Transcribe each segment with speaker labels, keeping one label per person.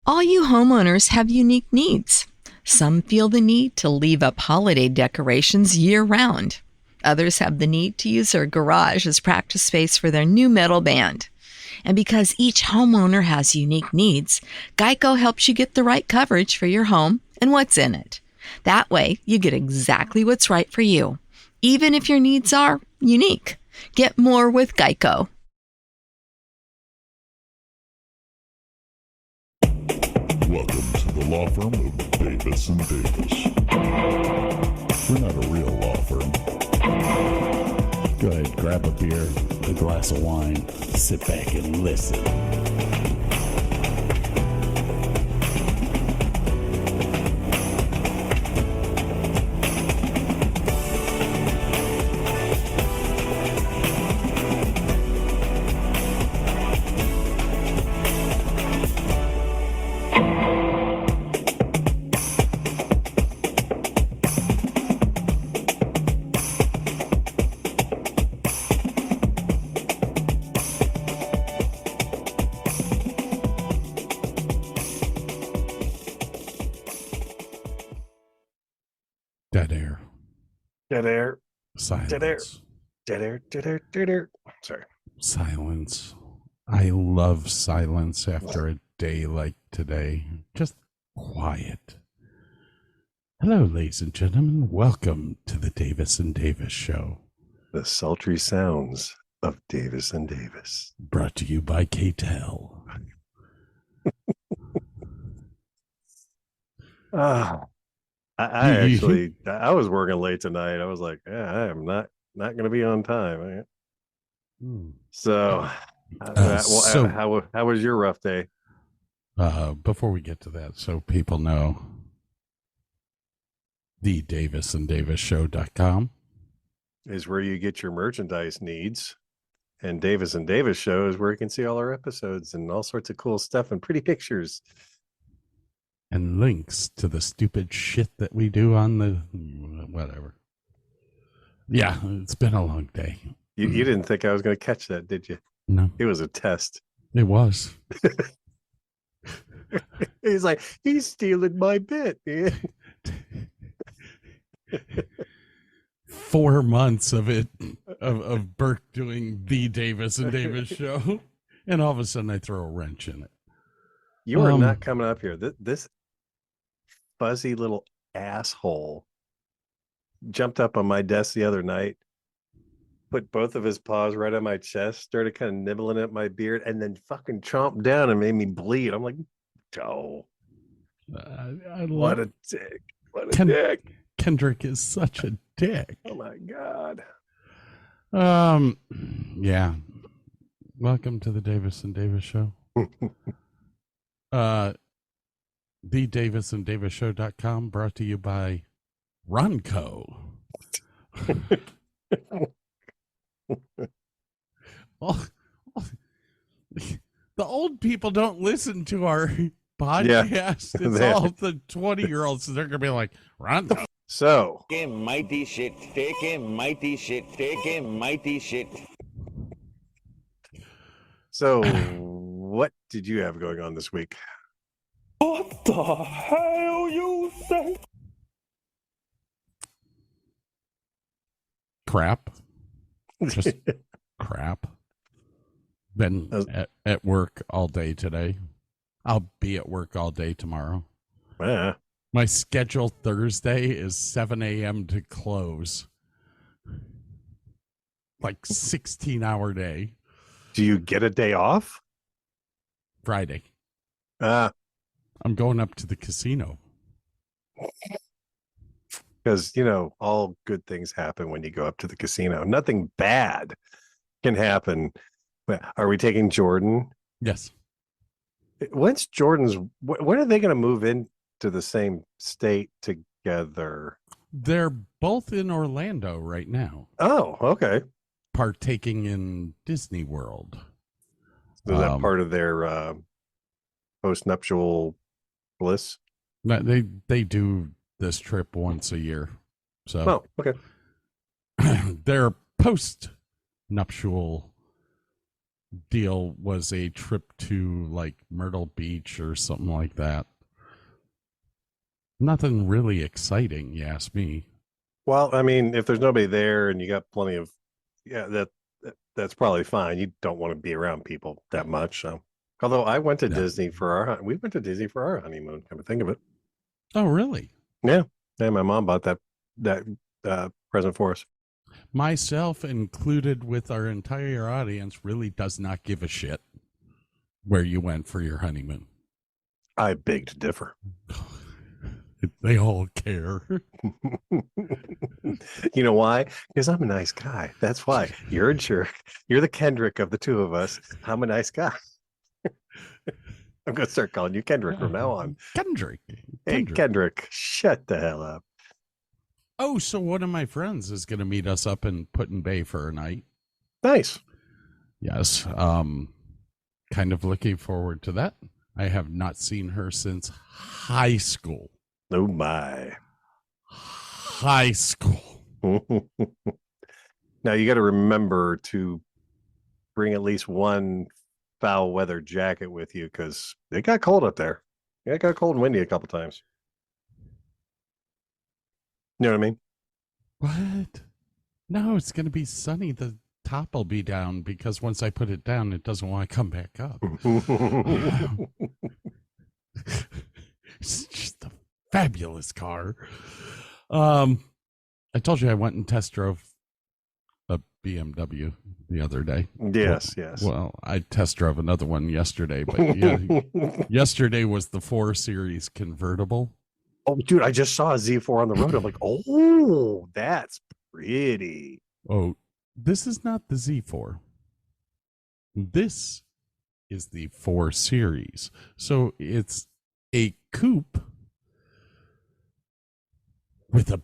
Speaker 1: All you homeowners have unique needs. Some feel the need to leave up holiday decorations year-round. Others have the need to use their garage as practice space for their new metal band. And because each homeowner has unique needs, Geico helps you get the right coverage for your home and what's in it. That way, you get exactly what's right for you, even if your needs are unique. Get more with Geico.
Speaker 2: Welcome to the law firm of Davis and Davis. We're not a real law firm.
Speaker 3: Go ahead, grab a beer, a glass of wine, sit back and listen. Dead air.
Speaker 4: Dead air.
Speaker 3: Silence.
Speaker 4: Dead air. Dead air. Dead air. Dead air. Sorry.
Speaker 3: Silence. I love silence after a day like today. Just quiet. Hello, ladies and gentlemen. Welcome to the Davis and Davis Show.
Speaker 4: The sultry sounds of Davis and Davis.
Speaker 3: Brought to you by KTEL.
Speaker 4: I was working late tonight. I was like, yeah, I am not going to be on time. So, how was your rough day?
Speaker 3: Before we get to that, so people know, the DavisandDavisShow.com
Speaker 4: is where you get your merchandise needs. And Davis and Davis Show is where you can see all our episodes and all sorts of cool stuff and pretty pictures.
Speaker 3: And links to the stupid shit that we do on the whatever. Yeah, it's been a long day.
Speaker 4: You didn't think I was going to catch that, did you?
Speaker 3: No.
Speaker 4: It was a test.
Speaker 3: It was.
Speaker 4: He's like, he's stealing my bit, man.
Speaker 3: 4 months of it, of Burke doing the Davis and Davis Show, and all of a sudden I throw a wrench in it.
Speaker 4: You are not coming up here. This fuzzy little asshole jumped up on my desk the other night, put both of his paws right on my chest, started kind of nibbling at my beard, and then fucking chomped down and made me bleed. I'm like, oh, what a dick. What a dick.
Speaker 3: Kendrick is such a dick.
Speaker 4: Oh my God.
Speaker 3: Yeah. Welcome to the Davis and Davis Show. The DavisandDavisShow.com, brought to you by Ronco. The old people don't listen to our podcast. Yeah. It's all the 20-year-olds. So they're going to be like, Ronco.
Speaker 4: So.
Speaker 5: Mighty shit. Taking mighty shit. Taking mighty shit.
Speaker 4: So, what did you have going on this week?
Speaker 5: What the hell you say?
Speaker 3: Crap. Just crap. Been at work all day today. I'll be at work all day tomorrow. My schedule Thursday is 7 a.m. to close. Like 16-hour day.
Speaker 4: Do you get a day off?
Speaker 3: Friday.
Speaker 4: I'm
Speaker 3: going up to the casino.
Speaker 4: Because, all good things happen when you go up to the casino. Nothing bad can happen. Are we taking Jordan?
Speaker 3: Yes.
Speaker 4: When are they going to move into the same state together?
Speaker 3: They're both in Orlando right now.
Speaker 4: Oh, okay.
Speaker 3: Partaking in Disney World.
Speaker 4: Is that part of their post-nuptial bliss?
Speaker 3: They do this trip once a year. So
Speaker 4: okay.
Speaker 3: Their post-nuptial deal was a trip to like Myrtle Beach or something like that. Nothing really exciting, you ask me.
Speaker 4: Well, I mean, if there's nobody there and you got plenty of, that's probably fine. You don't want to be around people that much. So, although I went to Disney we went to Disney for our honeymoon. Come to think of it.
Speaker 3: Oh, really?
Speaker 4: Yeah. Yeah. My mom bought that present for us.
Speaker 3: Myself included with our entire audience really does not give a shit where you went for your honeymoon.
Speaker 4: I beg to differ.
Speaker 3: They all care.
Speaker 4: You know why? Because I'm a nice guy. That's why. You're a jerk. You're the Kendrick of the two of us. I'm a nice guy. I'm going to start calling you Kendrick from now on.
Speaker 3: Kendrick.
Speaker 4: Hey, Kendrick, shut the hell up.
Speaker 3: Oh, so one of my friends is going to meet us up in Put-in Bay for a night.
Speaker 4: Nice.
Speaker 3: Yes. Kind of looking forward to that. I have not seen her since high school.
Speaker 4: Oh, my.
Speaker 3: High school.
Speaker 4: Now, you got to remember to bring at least one foul weather jacket with you because it got cold up there. Yeah, it got cold and windy a couple times. You know what I mean?
Speaker 3: What? No, it's going to be sunny. The top will be down because once I put it down, it doesn't want to come back up. It's just a fabulous car. I told you I went and test drove a BMW the other day.
Speaker 4: Yes.
Speaker 3: Well, I test drove another one yesterday, but yeah, yesterday was the 4 Series convertible.
Speaker 4: Oh, dude, I just saw a Z4 on the road. I'm like, oh, that's pretty.
Speaker 3: Oh, this is not the Z4. This is the 4 Series. So it's a coupe with a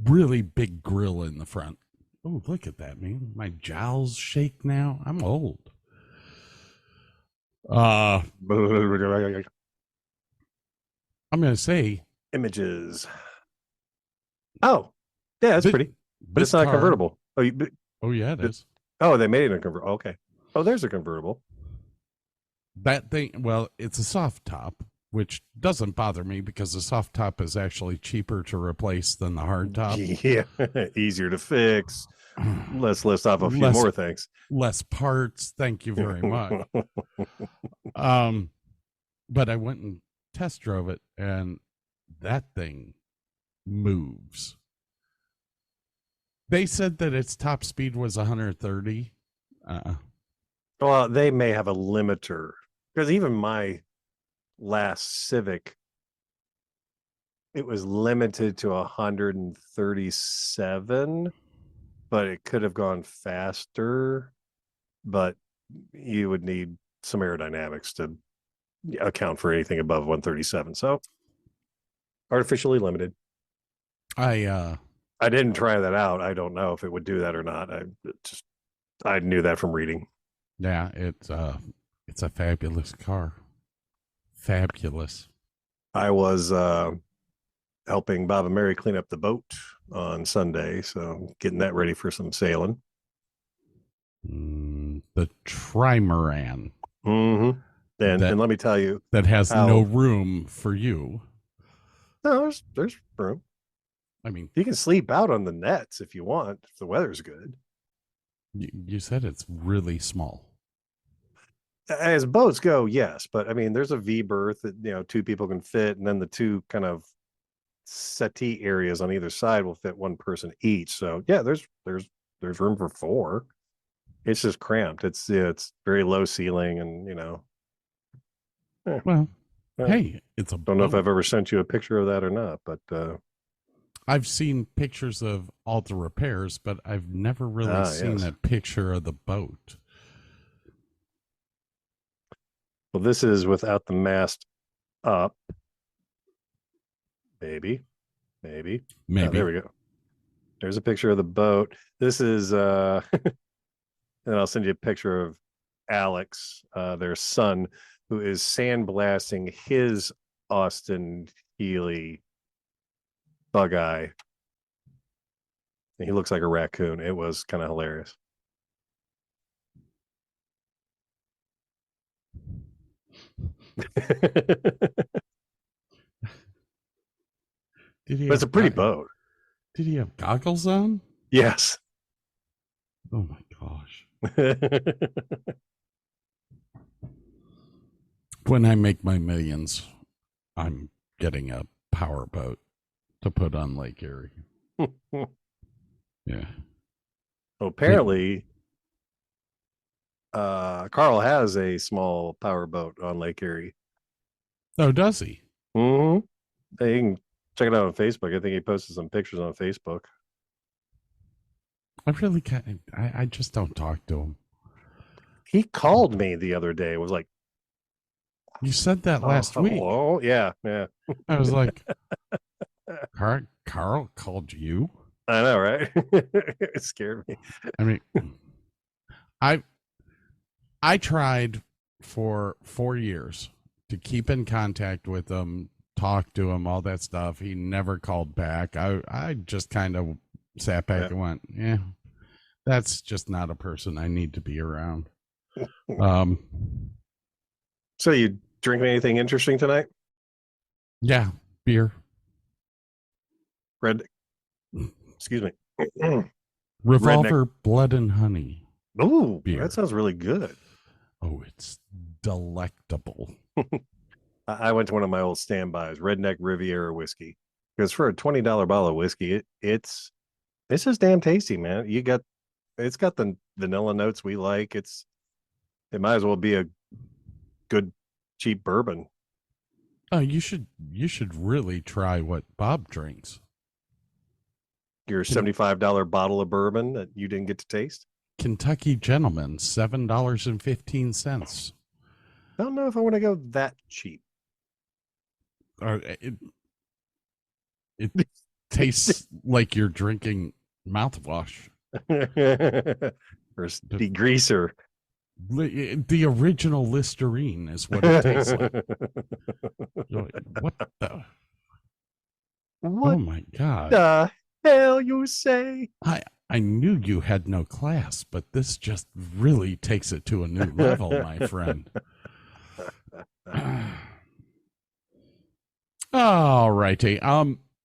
Speaker 3: really big grill in the front. Oh, look at that, man. My jowls shake now. I'm old. I'm going to say
Speaker 4: images. Oh, yeah, that's pretty. But it's not convertible.
Speaker 3: Oh, yeah, it is.
Speaker 4: Oh, they made it a convertible. Okay. Oh, there's a convertible.
Speaker 3: That thing, well, it's a soft top, which doesn't bother me because the soft top is actually cheaper to replace than the hard top.
Speaker 4: Yeah, easier to fix. Let's list off a few more things.
Speaker 3: Less parts. Thank you very much. But I went and test drove it, and that thing moves. They said that its top speed was 130.
Speaker 4: Well, they may have a limiter because even my last Civic, it was limited to 137, but it could have gone faster, but you would need some aerodynamics to account for anything above 137. So artificially limited. I didn't try that out. I don't know if it would do that or not. I knew that from reading.
Speaker 3: Yeah, it's a fabulous car. Fabulous.
Speaker 4: I was helping Bob and Mary clean up the boat on Sunday, so getting that ready for some sailing.
Speaker 3: The trimaran.
Speaker 4: Mm-hmm. And let me tell you,
Speaker 3: that has no room for you.
Speaker 4: No, there's room.
Speaker 3: I mean,
Speaker 4: you can sleep out on the nets if you want, if the weather's good.
Speaker 3: You said it's really small.
Speaker 4: As boats go, yes, but I mean, there's a V berth that 2 people can fit, and then the 2 kind of settee areas on either side will fit 1 person each. So yeah, there's room for 4. It's just cramped. It's very low ceiling, and
Speaker 3: Well, hey, it's a.
Speaker 4: Don't know if I've ever sent you a picture of that or not, but
Speaker 3: I've seen pictures of all the repairs, but I've never really seen a picture of the boat.
Speaker 4: Well, this is without the mast up. Maybe. Oh, there we go. There's a picture of the boat. This is, and I'll send you a picture of Alex, their son, who is sandblasting his Austin Healey Bug Eye. And he looks like a raccoon. It was kind of hilarious. But it's a pretty boat.
Speaker 3: Did he have goggles on?
Speaker 4: Yes.
Speaker 3: Oh my gosh. When I make my millions, I'm getting a power boat to put on Lake Erie. Yeah.
Speaker 4: Well, apparently, Carl has a small power boat on Lake Erie.
Speaker 3: Oh, does he?
Speaker 4: Mm-hmm. You can check it out on Facebook. I think he posted some pictures on Facebook.
Speaker 3: I really can't. I just don't talk to him.
Speaker 4: He called me the other day. Was like,
Speaker 3: you said that last week.
Speaker 4: Oh, yeah.
Speaker 3: I was like, Carl called you?
Speaker 4: I know, right? It scared me.
Speaker 3: I mean, I tried for 4 years to keep in contact with him, talk to him, all that stuff. He never called back. I just kind of sat back and went, yeah, that's just not a person I need to be around.
Speaker 4: So you drinking anything interesting tonight?
Speaker 3: Yeah, beer.
Speaker 4: Excuse me.
Speaker 3: Revolver Blood and Honey.
Speaker 4: Ooh,
Speaker 3: beer.
Speaker 4: That sounds really good.
Speaker 3: Oh, it's delectable.
Speaker 4: I went to one of my old standbys, Redneck Riviera whiskey, because for a $20 bottle of whiskey, it's just damn tasty, man. It's got the vanilla notes we like. It might as well be a good cheap bourbon.
Speaker 3: Oh, you should really try what Bob drinks.
Speaker 4: Your $75 bottle of bourbon that you didn't get to taste.
Speaker 3: Kentucky Gentleman, $7.15.
Speaker 4: I don't know if I want to go that cheap.
Speaker 3: It tastes like you're drinking mouthwash.
Speaker 4: Or degreaser.
Speaker 3: The original Listerine is what it tastes like. What the?
Speaker 4: What
Speaker 3: oh my God.
Speaker 4: the hell you say?
Speaker 3: I knew you had no class, but this just really takes it to a new level, my friend. All righty.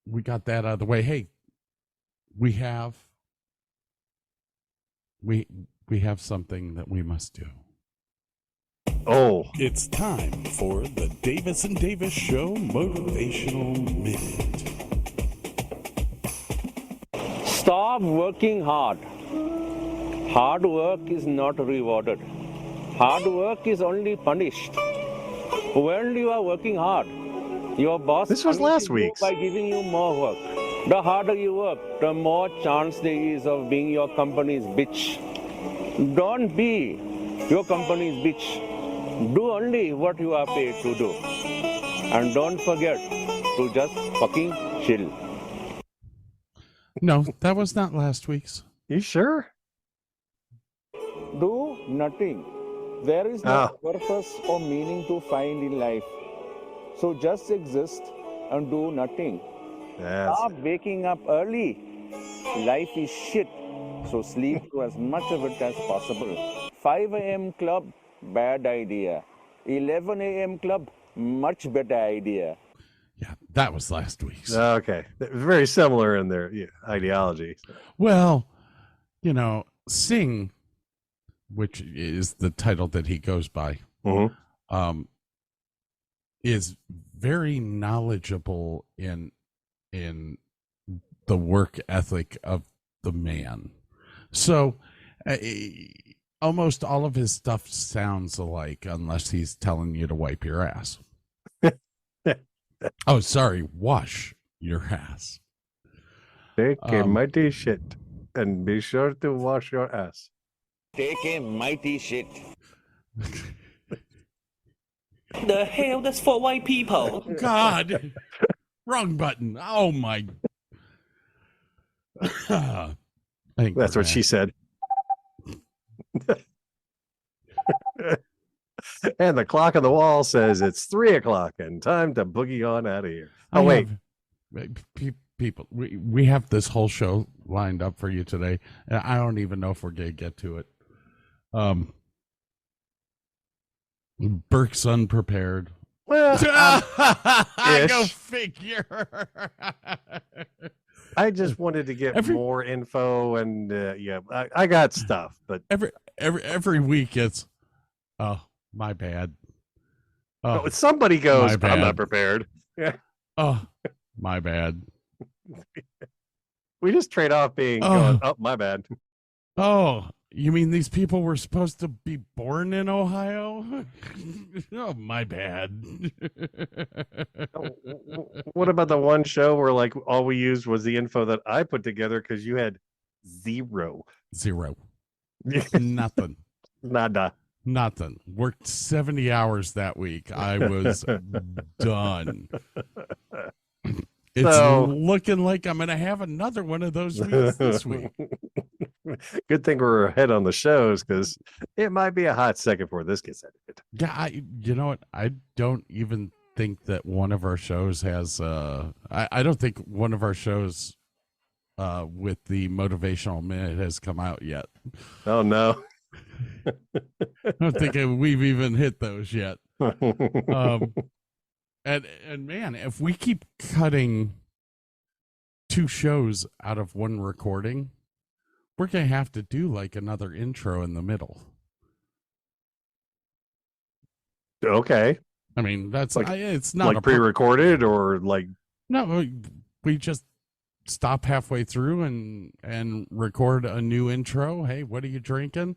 Speaker 3: We got that out of the way. Hey, we have something that we must do.
Speaker 4: Oh,
Speaker 2: It's time for the Davis and Davis Show Motivational Minute.
Speaker 5: Stop working hard. Hard work is not rewarded. Hard work is only punished. When you are working hard, your boss
Speaker 4: This was last
Speaker 5: punishes you
Speaker 4: week's.
Speaker 5: by giving you more work. The harder you work, the more chance there is of being your company's bitch. Don't be your company's bitch. Do only what you are paid to do. And don't forget to just fucking chill.
Speaker 3: No, that was not last week's.
Speaker 4: you sure?
Speaker 5: Do nothing. There is no purpose or meaning to find in life. So just exist and do nothing. Stop waking up early. Life is shit. So sleep to as much of it as possible. 5 a.m. club, bad idea. 11 a.m. club, much better idea.
Speaker 3: Yeah, that was last week's.
Speaker 4: Okay. Very similar in their ideology.
Speaker 3: Well, Sing, which is the title that he goes by, is very knowledgeable in the work ethic of the man. So almost all of his stuff sounds alike unless he's telling you to wipe your ass. Oh, sorry, wash your ass.
Speaker 4: Take a mighty shit and be sure to wash your ass.
Speaker 5: Take a mighty shit.
Speaker 6: The hell? That's for white people.
Speaker 3: Oh, God. Wrong button. Oh, my. I think
Speaker 4: That's what she said. And the clock on the wall says it's 3:00 and time to boogie on out of here. Oh, wait.
Speaker 3: People, we have this whole show lined up for you today. And I don't even know if we're going to get to it. Burke's unprepared.
Speaker 4: Well,
Speaker 3: go figure.
Speaker 4: I just wanted to get more info, and I got stuff, but
Speaker 3: every week it's, oh, my bad.
Speaker 4: Oh, somebody goes, I'm not prepared. Yeah.
Speaker 3: Oh, my bad.
Speaker 4: We just trade off being going, oh, my bad.
Speaker 3: Oh, you mean these people were supposed to be born in Ohio? Oh, my bad.
Speaker 4: What about the one show where like all we used was the info that I put together because you had zero.
Speaker 3: Nothing.
Speaker 4: Nada.
Speaker 3: Nothing. Worked 70 hours that week. I was done. It's looking like I'm going to have another one of those weeks this week.
Speaker 4: Good thing we're ahead on the shows, because it might be a hot second before this gets edited.
Speaker 3: Yeah, you know what? I don't even think that one of our shows has. I don't think one of our shows with the motivational minute has come out yet.
Speaker 4: Oh no!
Speaker 3: I don't think we've even hit those yet. And man, if we keep cutting 2 shows out of one recording, we're going to have to do like another intro in the middle.
Speaker 4: Okay.
Speaker 3: I mean, that's
Speaker 4: like,
Speaker 3: it's not
Speaker 4: like pre-recorded or like.
Speaker 3: No, we just stop halfway through and record a new intro. Hey, what are you drinking?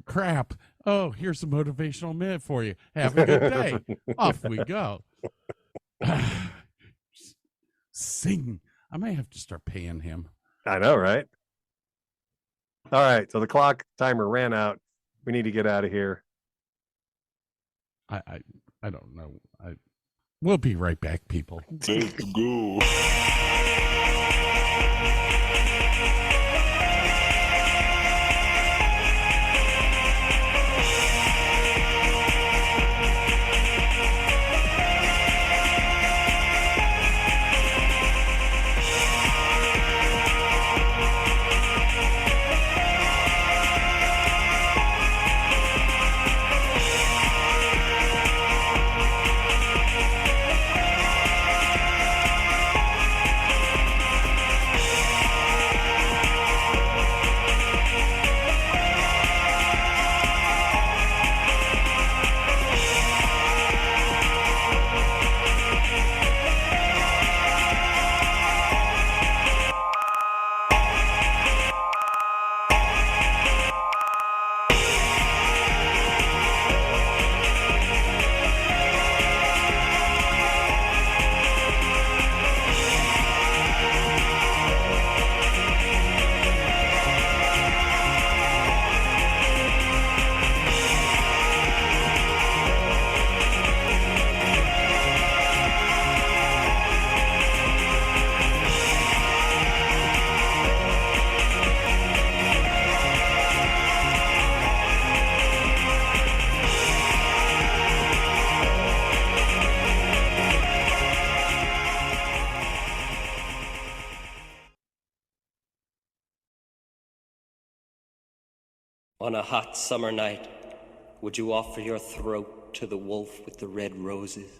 Speaker 3: Crap. Oh, here's a motivational minute for you. Have a good day. Off we go. Sing. I might have to start paying him.
Speaker 4: I know, right? All right, so the clock timer ran out. We need to get out of here.
Speaker 3: I don't know. We'll be right back, people.
Speaker 2: Let's go.
Speaker 6: On a hot summer night, would you offer your throat to the wolf with the red roses?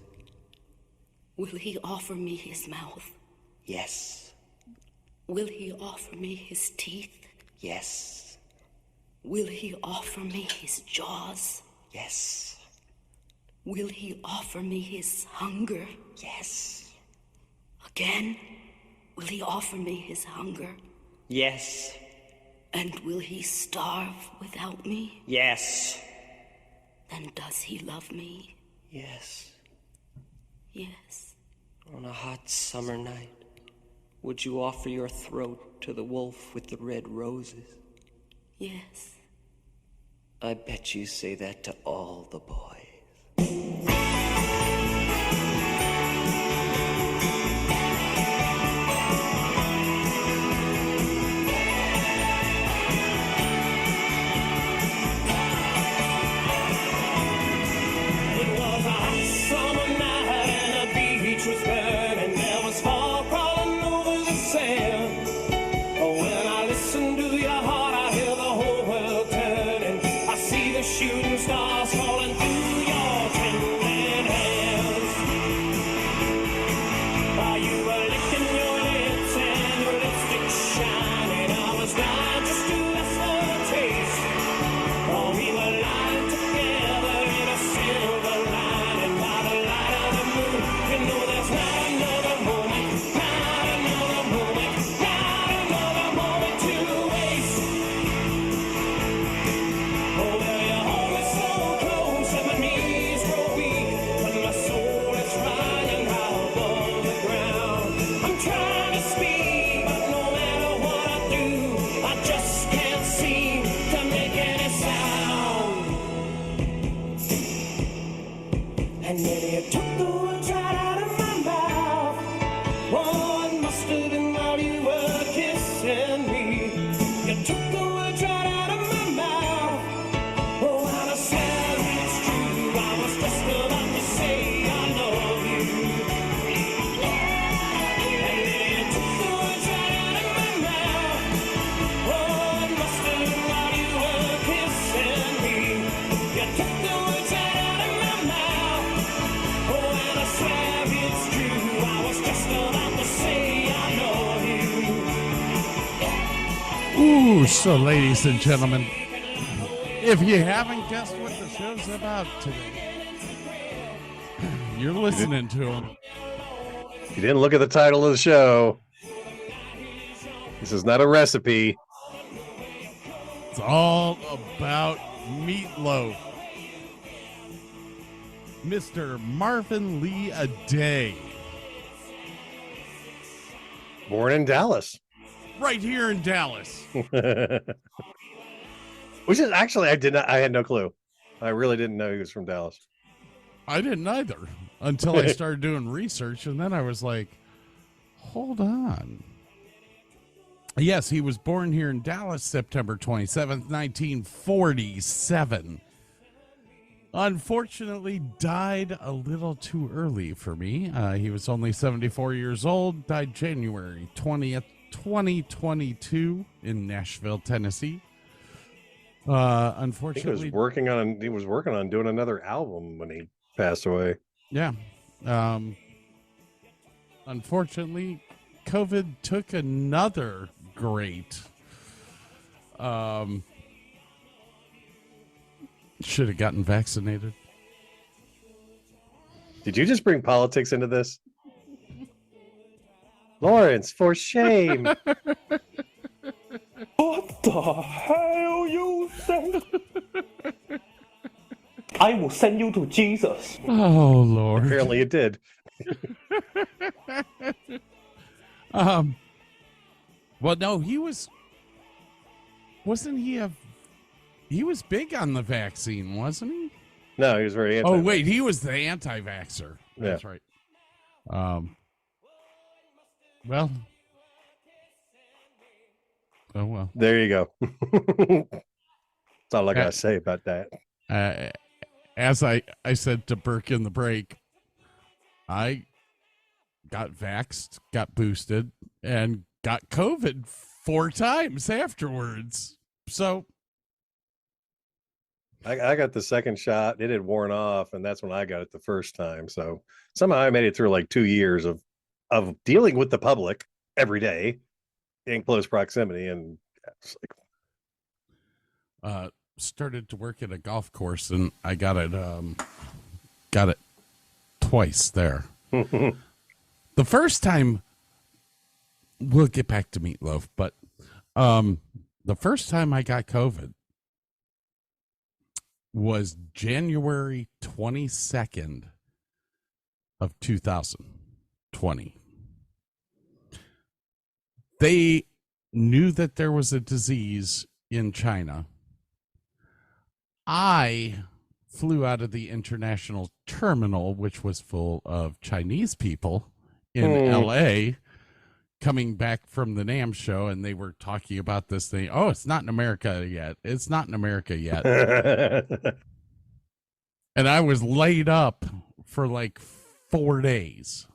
Speaker 7: Will he offer me his mouth?
Speaker 6: Yes.
Speaker 7: Will he offer me his teeth?
Speaker 6: Yes.
Speaker 7: Will he offer me his jaws?
Speaker 6: Yes.
Speaker 7: Will he offer me his hunger?
Speaker 6: Yes.
Speaker 7: Again, will he offer me his hunger?
Speaker 6: Yes.
Speaker 7: And will he starve without me?
Speaker 6: Yes.
Speaker 7: Then does he love me?
Speaker 6: Yes.
Speaker 7: Yes.
Speaker 6: On a hot summer night, would you offer your throat to the wolf with the red roses?
Speaker 7: Yes.
Speaker 6: I bet you say that to all the boys.
Speaker 8: Shooting stars falling through
Speaker 3: Ooh, so ladies and gentlemen, if you haven't guessed what the show's about today, you're listening to him.
Speaker 4: If you didn't look at the title of the show, this is not a recipe.
Speaker 3: It's all about Meatloaf. Mr. Marvin Lee Aday.
Speaker 4: Born in Dallas.
Speaker 3: Right here in Dallas.
Speaker 4: Which is actually, I had no clue. I really didn't know he was from Dallas.
Speaker 3: I didn't either until I started doing research, and then I was like, hold on. Yes, he was born here in Dallas, September 27th, 1947. Unfortunately, died a little too early for me. He was only 74 years old, died January 20th, 2022 in Nashville, Tennessee. Unfortunately,
Speaker 4: he was working on doing another album when he passed away.
Speaker 3: Yeah. Unfortunately, COVID took another great. Should have gotten vaccinated.
Speaker 4: Did you just bring politics into this? Lawrence, for shame.
Speaker 5: What the hell you say? I will send you to Jesus.
Speaker 3: Oh, Lord.
Speaker 4: Apparently it did.
Speaker 3: Well, no, he was big on the vaccine, wasn't he?
Speaker 4: No, he was very anti.
Speaker 3: Oh, wait, he was the anti-vaxxer. That's right. Well. Oh, well.
Speaker 4: There you go. That's all I got to say about that.
Speaker 3: As I said to Burke in the break, I got vaxxed, got boosted, and got COVID 4 times afterwards. So
Speaker 4: I got the second shot. It had worn off, and that's when I got it the first time. So somehow I made it through like 2 years of dealing with the public every day in close proximity, and it's
Speaker 3: like started to work at a golf course, and I got it twice there. The first time, we'll get back to Meatloaf, but the first time I got COVID was January 22nd of 2020. They knew that there was a disease in China. I flew out of the international terminal, which was full of Chinese people in LA, coming back from the NAMM show, and they were talking about this thing. Oh, it's not in America yet. It's not in America yet. And I was laid up for like 4 days.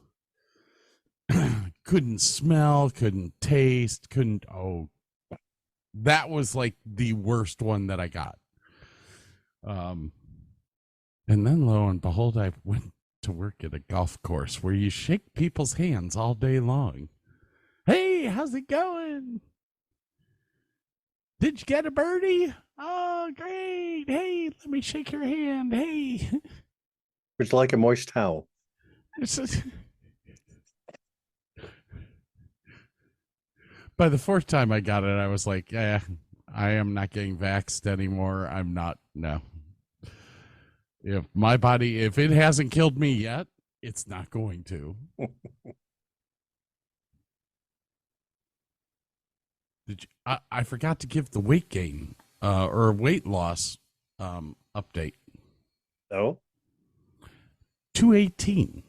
Speaker 3: Couldn't smell, couldn't taste, that was like the worst one that I got. And then lo and behold, I went to work at a golf course where you shake people's hands all day long. Hey, how's it going? Did you get a birdie? Oh, great. Hey, let me shake your hand. Hey.
Speaker 4: Would you like a moist towel?
Speaker 3: By the 4th time I got it, I was like, I am not getting vaxxed anymore. I'm not. No. If my body, if it hasn't killed me yet, it's not going to. I forgot to give the weight gain or weight loss update.
Speaker 4: Oh?
Speaker 3: 218.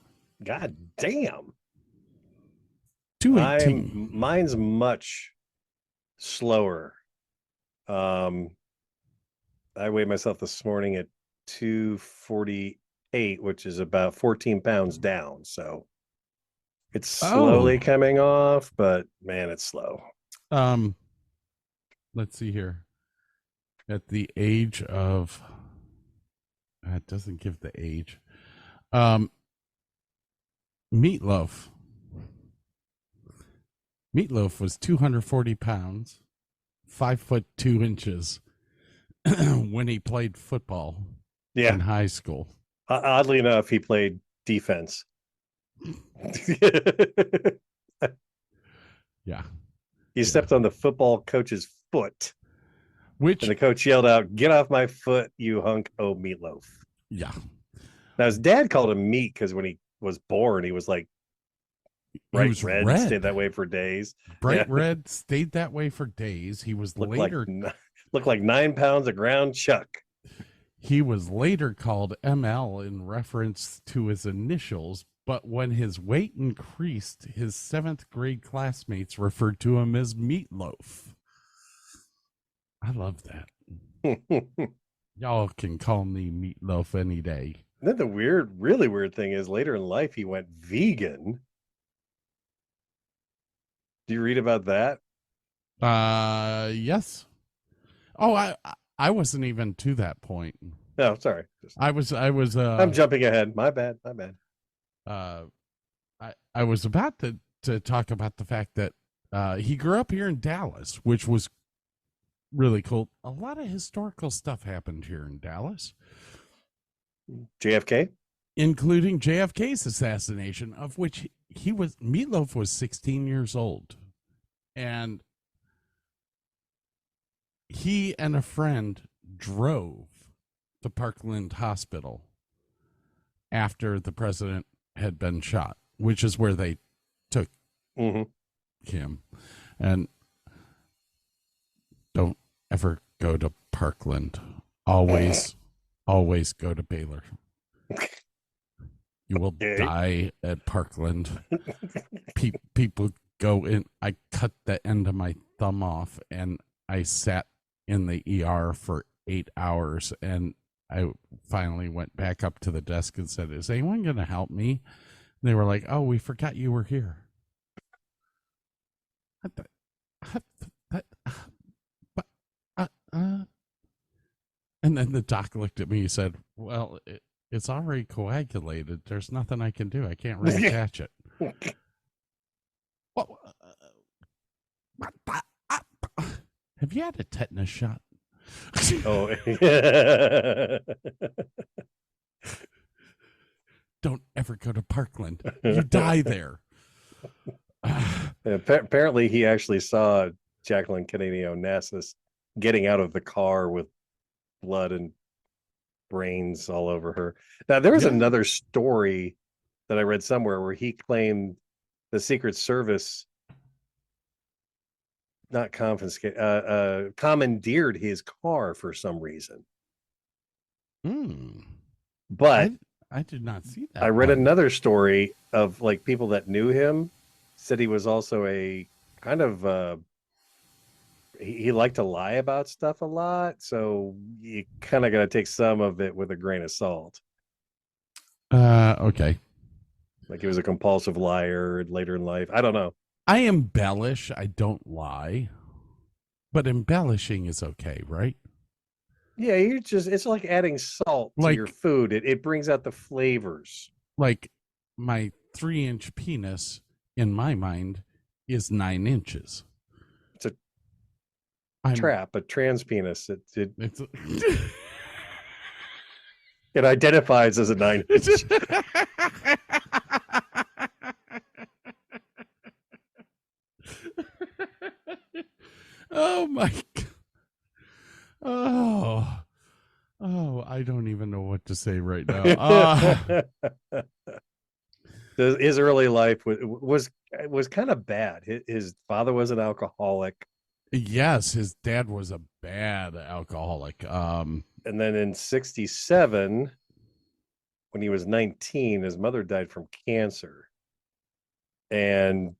Speaker 4: God damn.
Speaker 3: 218.
Speaker 4: Mine's much slower. I weighed myself this morning at 248, which is about 14 pounds down. So it's slowly coming off, but man, it's slow.
Speaker 3: Let's see here. At the age of, it doesn't give the age. Meatloaf was 240 pounds, 5'2" when he played football in high school.
Speaker 4: Oddly enough, he played defense.
Speaker 3: Yeah.
Speaker 4: He stepped on the football coach's foot.
Speaker 3: And
Speaker 4: the coach yelled out, "Get off my foot, you hunk of meatloaf."
Speaker 3: Yeah.
Speaker 4: Now his dad called him meat because when he was born, he was like bright red. Stayed that way for days.
Speaker 3: Bright red, stayed that way for days. He was looked
Speaker 4: like 9 pounds of ground chuck.
Speaker 3: He was later called ML in reference to his initials, but when his weight increased, his 7th grade classmates referred to him as Meatloaf. I love that. Y'all can call me Meatloaf any day.
Speaker 4: And then the really weird thing is later in life, he went vegan. Do you read about that?
Speaker 3: Yes. Oh, I wasn't even to that point.
Speaker 4: No, sorry.
Speaker 3: I was
Speaker 4: I'm jumping ahead. My bad.
Speaker 3: I was about to talk about the fact that he grew up here in Dallas, which was really cool. A lot of historical stuff happened here in Dallas.
Speaker 4: JFK?
Speaker 3: Including JFK's assassination, of which Meatloaf was 16 years old. And he and a friend drove to Parkland Hospital after the president had been shot, which is where they took him. And don't ever go to Parkland. Always go to Baylor. You will die at Parkland. People go in. I cut the end of my thumb off and I sat in the ER for 8 hours, and I finally went back up to the desk and said, "Is anyone going to help me?" And they were like, "Oh, we forgot you were here." And then the doc looked at me and said, "Well, it's already coagulated. There's nothing I can do. I can't reattach it." Have you had a tetanus shot?
Speaker 4: Oh,
Speaker 3: don't ever go to Parkland. You die there.
Speaker 4: Apparently, he actually saw Jacqueline Kennedy Onassis getting out of the car with blood and brains all over her. Now, there was another story that I read somewhere where he claimed the Secret Service commandeered his car for some reason. But
Speaker 3: I did not see that.
Speaker 4: I read another story of like people that knew him said he was also a kind of he liked to lie about stuff a lot, so you kind of got to take some of it with a grain of salt.
Speaker 3: Okay.
Speaker 4: Like he was a compulsive liar later in life. I don't know.
Speaker 3: I embellish. I don't lie. But embellishing is okay, right?
Speaker 4: Yeah, it's like adding salt to your food. It brings out the flavors.
Speaker 3: Like my 3-inch penis, in my mind, is 9 inches.
Speaker 4: It's a trap, a trans penis. It identifies as a 9-inch.
Speaker 3: Oh my God. Oh, I don't even know what to say right now.
Speaker 4: His early life was kind of bad. His father was an alcoholic.
Speaker 3: Yes, his dad was a bad alcoholic.
Speaker 4: And then in 1967, when he was 19, his mother died from cancer. And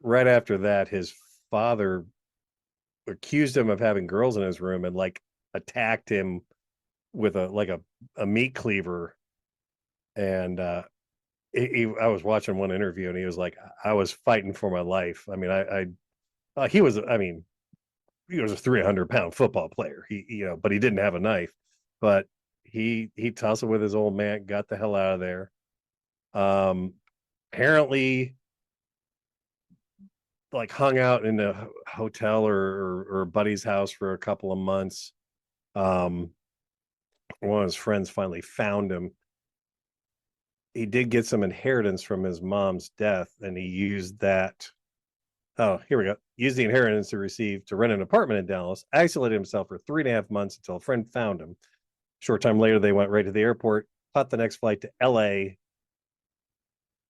Speaker 4: right after that, his father accused him of having girls in his room and like attacked him with a meat cleaver. And I was watching one interview and he was like, "I was fighting for my life." I mean, he was a 300-pound football player. But he didn't have a knife. But he tussled with his old man, got the hell out of there. Apparently, like hung out in a hotel or a buddy's house for a couple of months. One of his friends finally found him. He did get some inheritance from his mom's death, and he used that. Oh, here we go. Used the inheritance he received to rent an apartment in Dallas, isolated himself for 3.5 months until a friend found him. Short time later, they went right to the airport, caught the next flight to LA.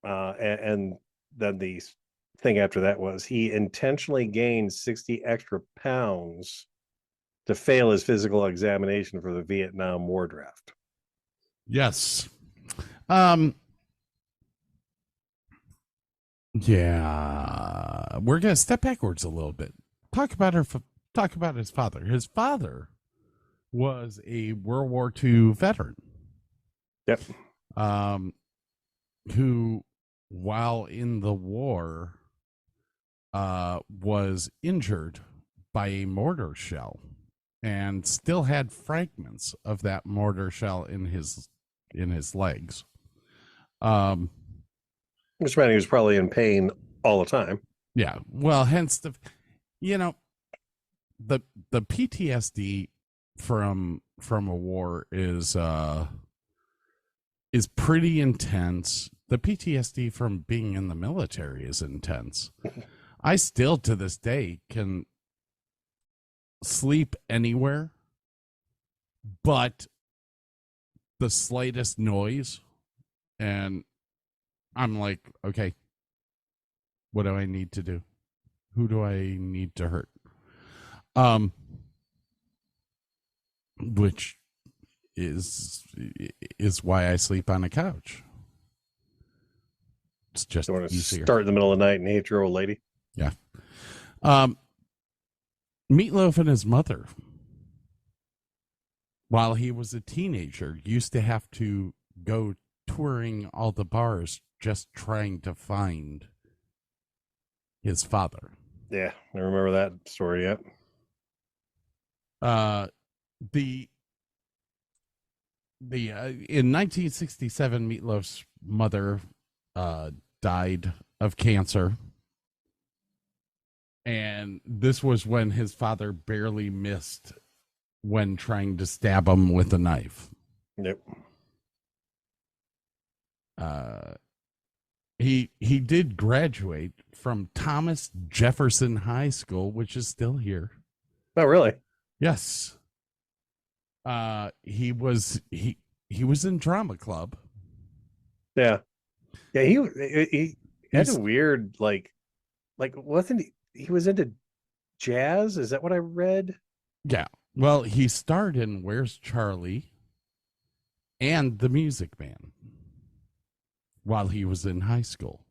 Speaker 4: And then the thing after that was he intentionally gained 60 extra pounds to fail his physical examination for the Vietnam War draft.
Speaker 3: Yes. Yeah, we're gonna step backwards a little bit. Talk about his father. His father was a World War II veteran.
Speaker 4: Yep.
Speaker 3: Who, while in the war, was injured by a mortar shell and still had fragments of that mortar shell in his legs.
Speaker 4: Which meant he was probably in pain all the time.
Speaker 3: Yeah. Well, hence the PTSD from a war is pretty intense. The PTSD from being in the military is intense. I still to this day can sleep anywhere, but the slightest noise and I'm like, okay, what do I need to do? Who do I need to hurt? Which is why I sleep on a couch. It's just
Speaker 4: you want to
Speaker 3: easier.
Speaker 4: Start in the middle of the night and hate your old lady.
Speaker 3: Yeah. Meatloaf and his mother, while he was a teenager, used to have to go touring all the bars just trying to find his father.
Speaker 4: Yeah, I remember that story. Yep.
Speaker 3: In 1967, Meatloaf's mother died of cancer, and this was when his father barely missed when trying to stab him with a knife.
Speaker 4: Yep.
Speaker 3: He did graduate from Thomas Jefferson High School, which is still here.
Speaker 4: Oh, really?
Speaker 3: Yes. He was in drama club.
Speaker 4: Yeah. Yeah, he had a weird like wasn't he was into jazz? Is that what I read?
Speaker 3: Yeah. Well, he starred in Where's Charlie and The Music Man while he was in high school.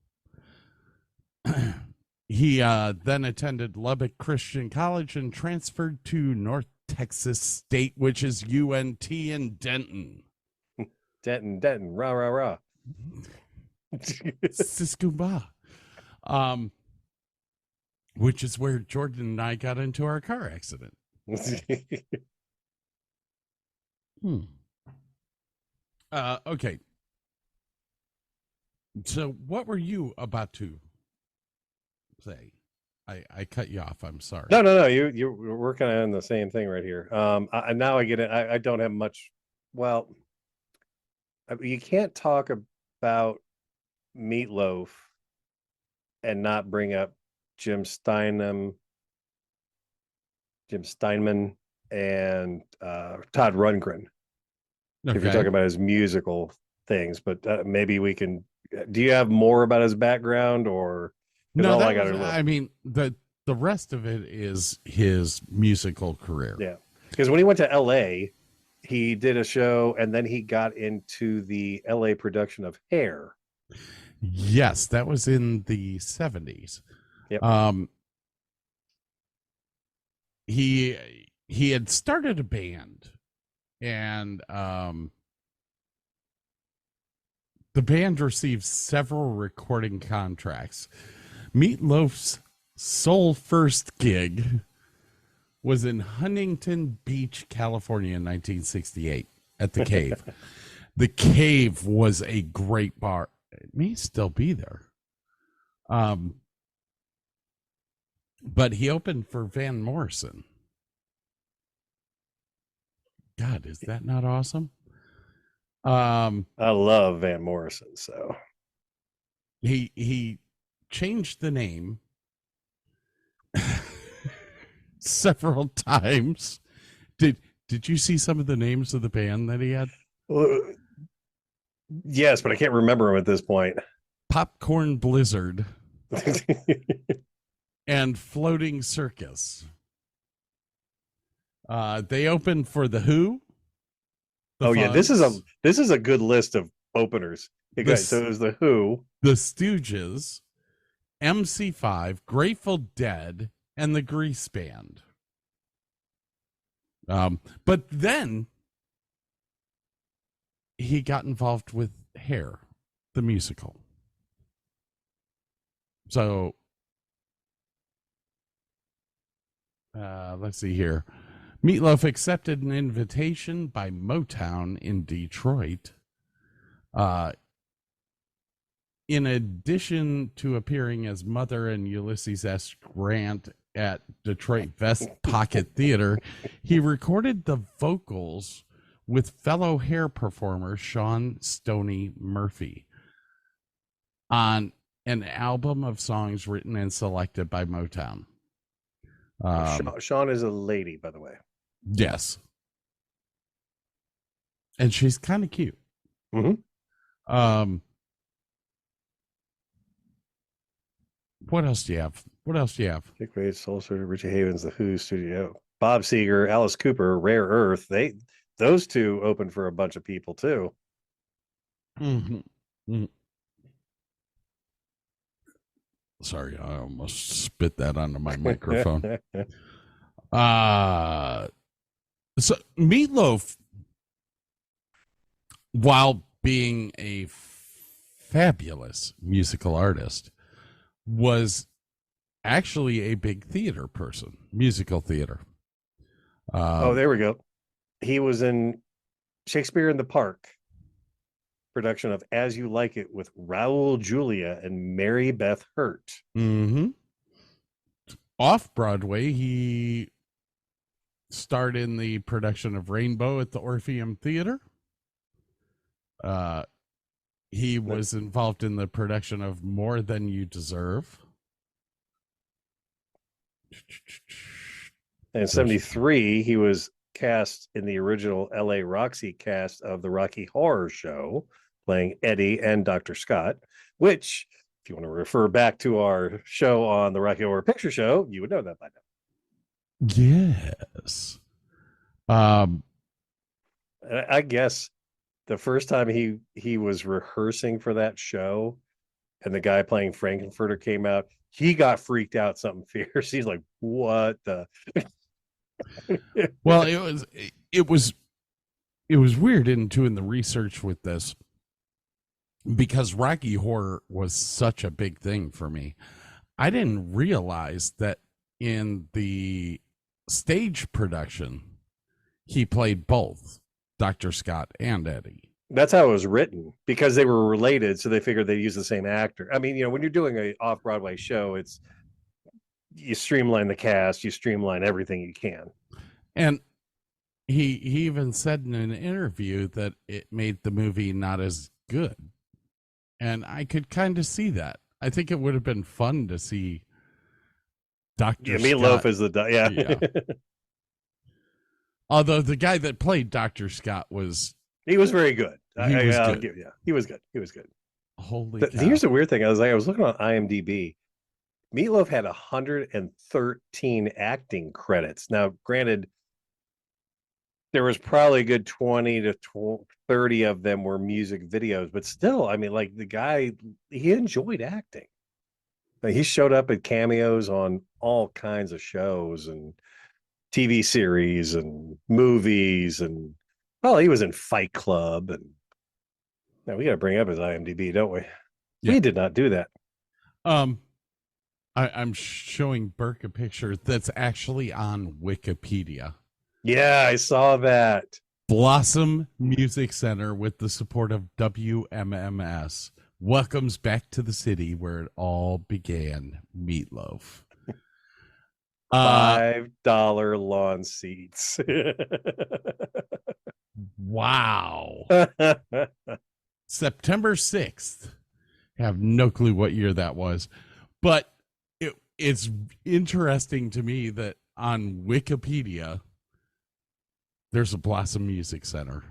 Speaker 3: He then attended Lubbock Christian College and transferred to North Texas State, which is UNT in Denton.
Speaker 4: Denton, rah, rah, rah.
Speaker 3: Siskumba. Which is where Jordan and I got into our car accident. Okay. So what were you about to say? I cut you off. I'm sorry.
Speaker 4: No. We're kind of on the same thing right here. Now I get it. I don't have much. Well, you can't talk about Meatloaf and not bring up Jim Steinman and Todd Rundgren. Okay. If you're talking about his musical things, but maybe we can. Do you have more about his background, or
Speaker 3: no? I mean, the rest of it is his musical career.
Speaker 4: Yeah, because when he went to L.A., he did a show, and then he got into the L.A. production of Hair.
Speaker 3: Yes, that was in the 70s.
Speaker 4: Yep.
Speaker 3: He had started a band, and the band received several recording contracts. Meatloaf's sole first gig was in Huntington Beach, California in 1968 at The Cave. The Cave was a great bar. It may still be there. But he opened for Van Morrison. God, is that not awesome?
Speaker 4: I love Van Morrison, so
Speaker 3: he changed the name several times. Did you see some of the names of the band that he had?
Speaker 4: Yes, but I can't remember them at this point.
Speaker 3: Popcorn Blizzard and Floating Circus. They opened for The Who.
Speaker 4: Yeah, this is a good list of openers. So it was The Who,
Speaker 3: The Stooges, MC5, Grateful Dead, and the Grease Band. But then he got involved with Hair, the musical. So let's see here. Meatloaf accepted an invitation by Motown in Detroit. In addition to appearing as Mother and Ulysses S. Grant at Detroit Vest Pocket Theater, he recorded the vocals with fellow Hair performer Sean Stoney Murphy on an album of songs written and selected by Motown.
Speaker 4: Sean is a lady, by the way.
Speaker 3: Yes. And she's kind of cute.
Speaker 4: Mm-hmm.
Speaker 3: What else do you have?
Speaker 4: Dick Wade, Soul Surgeon, Richie Havens, The Who Studio, Bob Seger, Alice Cooper, Rare Earth. Those two opened for a bunch of people too.
Speaker 3: Mm-hmm. Mm-hmm. Sorry, I almost spit that onto my microphone. So Meatloaf, while being a fabulous musical artist, was actually a big theater person, musical theater.
Speaker 4: There we go. He was in Shakespeare in the Park production of As You Like It with Raul Julia and Mary Beth Hurt.
Speaker 3: Mm-hmm. Off Broadway, he starred in the production of Rainbow at the Orpheum Theater. He was involved in the production of More Than You Deserve.
Speaker 4: And in 1973, he was cast in the original LA Roxy cast of the Rocky Horror Show, playing Eddie and Dr. Scott, which, if you want to refer back to our show on the Rocky Horror Picture Show, you would know that by now.
Speaker 3: Yes.
Speaker 4: I guess the first time he was rehearsing for that show and the guy playing Frankenfurter came out, he got freaked out something fierce. He's like, what the?
Speaker 3: Well, it was weird in doing the research with this, because Rocky Horror was such a big thing for me. I didn't realize that in the stage production, he played both Dr. Scott and Eddie.
Speaker 4: That's how it was written, because they were related, so they figured they'd use the same actor. I mean, when you're doing an off-Broadway show, you streamline the cast, you streamline everything you can.
Speaker 3: And he even said in an interview that it made the movie not as good. And I could kind of see that. I think it would have been fun to see Dr. Scott.
Speaker 4: Meatloaf is yeah.
Speaker 3: Although the guy that played Dr. Scott
Speaker 4: he was very good.
Speaker 3: He was good.
Speaker 4: He was good. He was good.
Speaker 3: Holy cow.
Speaker 4: Here's the weird thing. I was looking on IMDb. Meatloaf had 113 acting credits. Now, granted, there was probably a good 20 to 30 of them were music videos, but still, I mean, like, the guy, he enjoyed acting. Like, he showed up at cameos on all kinds of shows and TV series and movies, and he was in Fight Club. And now we got to bring up his IMDb, don't we? Yeah. We did not do that.
Speaker 3: I'm showing Burke a picture that's actually on Wikipedia.
Speaker 4: Yeah, I saw that.
Speaker 3: Blossom Music Center, with the support of WMMS, welcomes back to the city where it all began, Meatloaf.
Speaker 4: $5 lawn seats.
Speaker 3: Wow. September 6th. I have no clue what year that was. But it's interesting to me that on Wikipedia, there's a Blossom Music Center.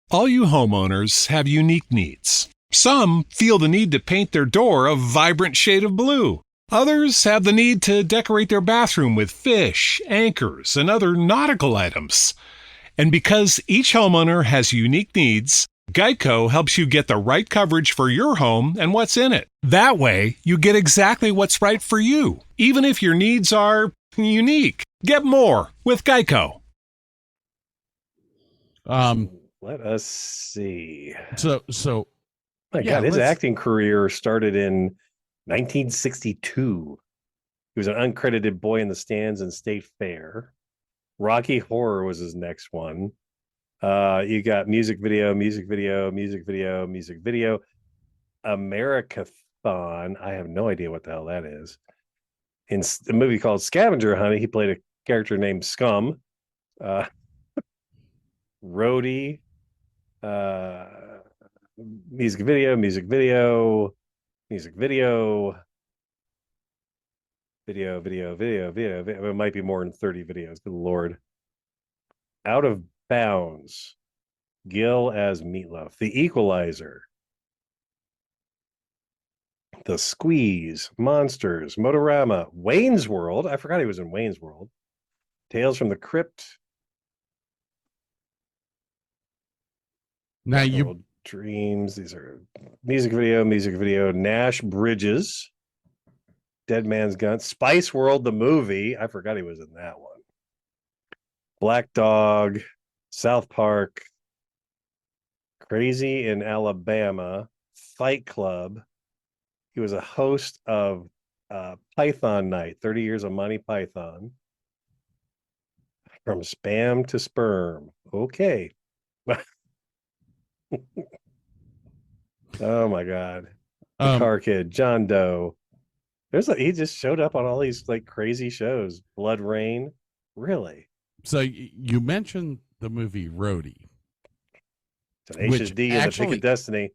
Speaker 8: All you homeowners have unique needs. Some feel the need to paint their door a vibrant shade of blue. Others have the need to decorate their bathroom with fish, anchors, and other nautical items. And because each homeowner has unique needs, Geico helps you get the right coverage for your home and what's in it. That way, you get exactly what's right for you, even if your needs are unique. Get more with Geico.
Speaker 4: Let us see.
Speaker 3: So
Speaker 4: my God, his acting career started in 1962. He was an uncredited boy in the stands in State Fair. Rocky Horror was his next one. You got music video, Americathon. I have no idea what the hell that is. In a movie called Scavenger Hunt, he played a character named Scum. Roadie. Music video. It might be more than 30 videos. Good Lord. Out of Bounds. Gil as Meatloaf. The Equalizer. The Squeeze. Monsters. Motorama. Wayne's World. I forgot he was in Wayne's World. Tales from the Crypt.
Speaker 3: Now you
Speaker 4: Dreams. These are music video. Nash Bridges. Dead Man's Gun. Spice World, the movie. I forgot he was in that one. Black Dog. South Park. Crazy in Alabama. Fight Club. He was a host of Python Night, 30 Years of Monty Python. From Spam to Sperm. Okay. Oh my God. The Car Kid, John Doe. He just showed up on all these like crazy shows. Blood Rain. Really?
Speaker 3: So you mentioned the movie Roadie.
Speaker 4: Tenacious D and the Pick of Destiny.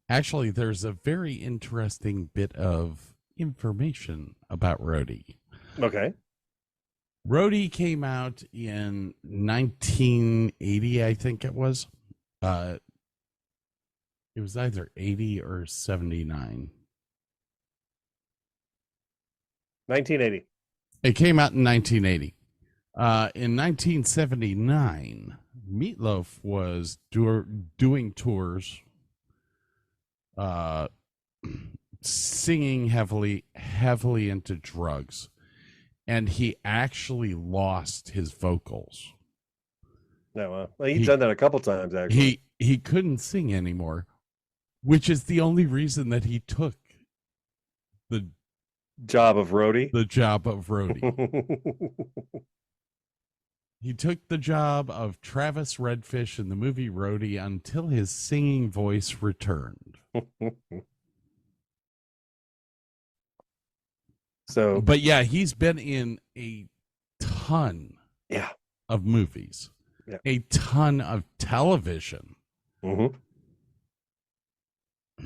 Speaker 3: Actually, there's a very interesting bit of information about Roadie.
Speaker 4: Okay.
Speaker 3: Roadie came out in 1980, I think it was. It was either 80 or 79.
Speaker 4: 1980.
Speaker 3: It came out in 1980. In 1979, Meatloaf was doing tours, singing heavily into drugs, and he actually lost his vocals.
Speaker 4: No, well, he's done that a couple times. Actually,
Speaker 3: he couldn't sing anymore, which is the only reason that he took the
Speaker 4: job of roadie.
Speaker 3: He took the job of Travis Redfish in the movie Roadie until his singing voice returned.
Speaker 4: So,
Speaker 3: but yeah, he's been in a ton of movies, a ton of television.
Speaker 4: Mm-hmm.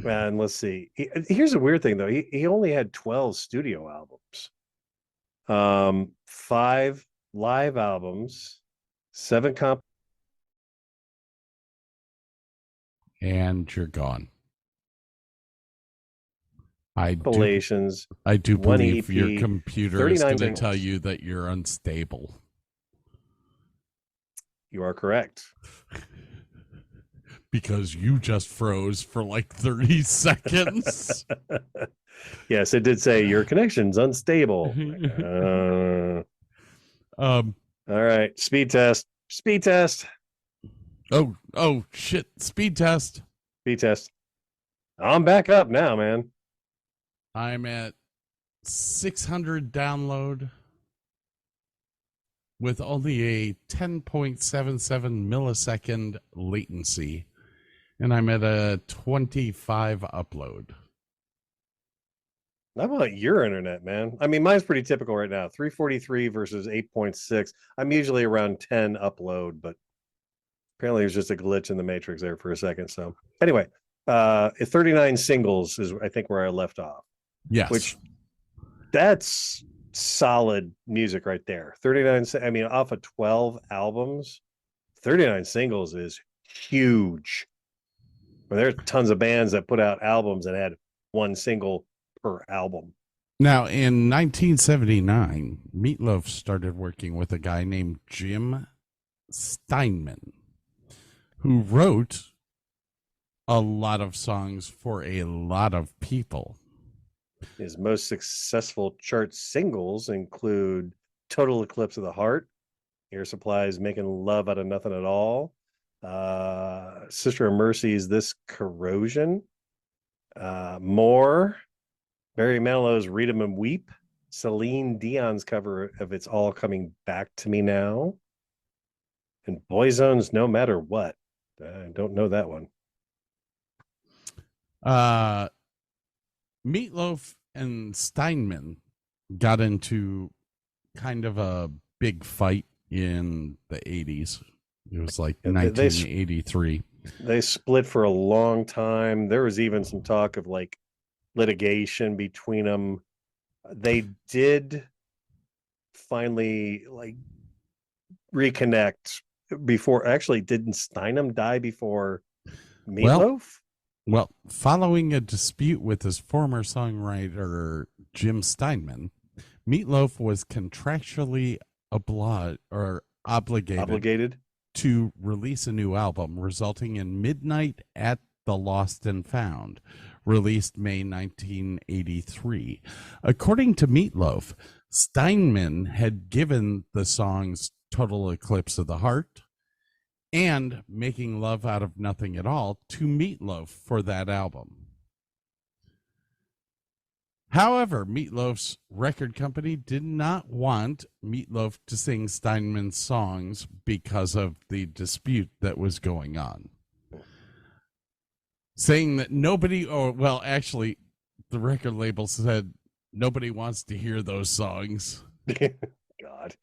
Speaker 4: And let's see. Here's a weird thing, though. He only had 12 studio albums, 5 live albums, 7
Speaker 3: and you're gone.
Speaker 4: Compilations.
Speaker 3: I do believe
Speaker 4: EP,
Speaker 3: your computer is going to tell you that you're unstable.
Speaker 4: You are correct.
Speaker 3: Because you just froze for like 30 seconds.
Speaker 4: Yes, it did say your connection's unstable. All right, speed test.
Speaker 3: Oh shit, speed test.
Speaker 4: I'm back up now, man.
Speaker 3: I'm at 600 download with only a 10.77 millisecond latency, and I'm at a 25 upload.
Speaker 4: I want your internet, man. I mean, mine's pretty typical right now. 343 versus 8.6. I'm usually around 10 upload, but apparently there's just a glitch in the matrix there for a second. So anyway, 39 singles is I think where I left off.
Speaker 3: Yes.
Speaker 4: Which that's solid music right there. 39, I mean, off of 12 albums, 39 singles is huge. Well, there's tons of bands that put out albums that had one single per album.
Speaker 3: Now, in 1979, Meatloaf started working with a guy named Jim Steinman, who wrote a lot of songs for a lot of people.
Speaker 4: His most successful chart singles include Total Eclipse of the Heart, Air Supply's Making Love Out of Nothing at All, Sister of Mercy's This Corrosion, More, Barry Manilow's Read 'Em and Weep, Celine Dion's cover of It's All Coming Back to Me Now, and Boyzone's No Matter What. I don't know that one.
Speaker 3: Meatloaf and Steinman got into kind of a big fight in the 80s. It was like 1983.
Speaker 4: They split for a long time. There was even some talk of like litigation between them. They did finally like reconnect before. Actually, didn't Steinem die before Meatloaf?
Speaker 3: Well, following a dispute with his former songwriter Jim Steinman, Meatloaf was contractually obligated to release a new album, resulting in Midnight at the Lost and Found, released May 1983. According to Meatloaf, Steinman had given the songs Total Eclipse of the Heart and Making Love Out of Nothing at All to Meatloaf for that album. However, Meatloaf's record company did not want Meatloaf to sing Steinman's songs because of the dispute that was going on. Saying that actually, the record label said nobody wants to hear those songs.
Speaker 4: God.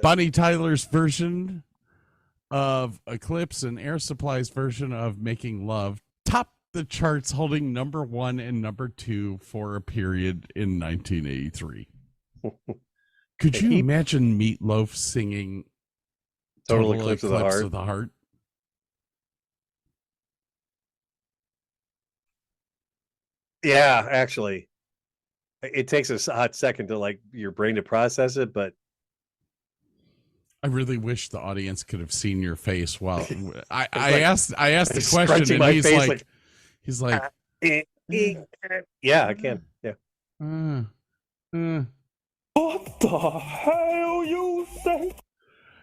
Speaker 3: Bonnie Tyler's version of Eclipse and Air Supply's version of Making Love topped the charts, holding number 1 and number 2 for a period in 1983. Could you imagine Meatloaf singing
Speaker 4: Total Eclipse of the Heart? Yeah, actually. It takes a hot second to like your brain to process it, but
Speaker 3: I really wish the audience could have seen your face while I asked the question, and he's like,
Speaker 4: yeah, I can. Yeah.
Speaker 5: What the hell you say?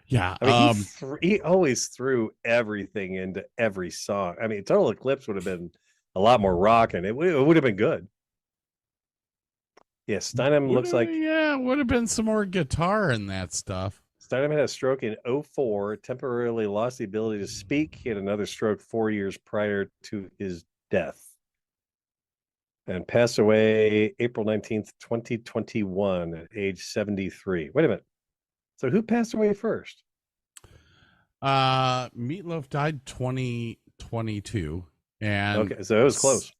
Speaker 3: Yeah.
Speaker 4: I mean, he always threw everything into every song. I mean, Total Eclipse would have been a lot more rock, and it would have been good. Yeah, Steinem looks like...
Speaker 3: Yeah, would have been some more guitar in that stuff.
Speaker 4: Steinem had a stroke in 2004, temporarily lost the ability to speak. He had another stroke 4 years prior to his death, and passed away April 19th, 2021 at age 73. Wait a minute. So who passed away first?
Speaker 3: Meatloaf died 2022. And
Speaker 4: okay, so it was close.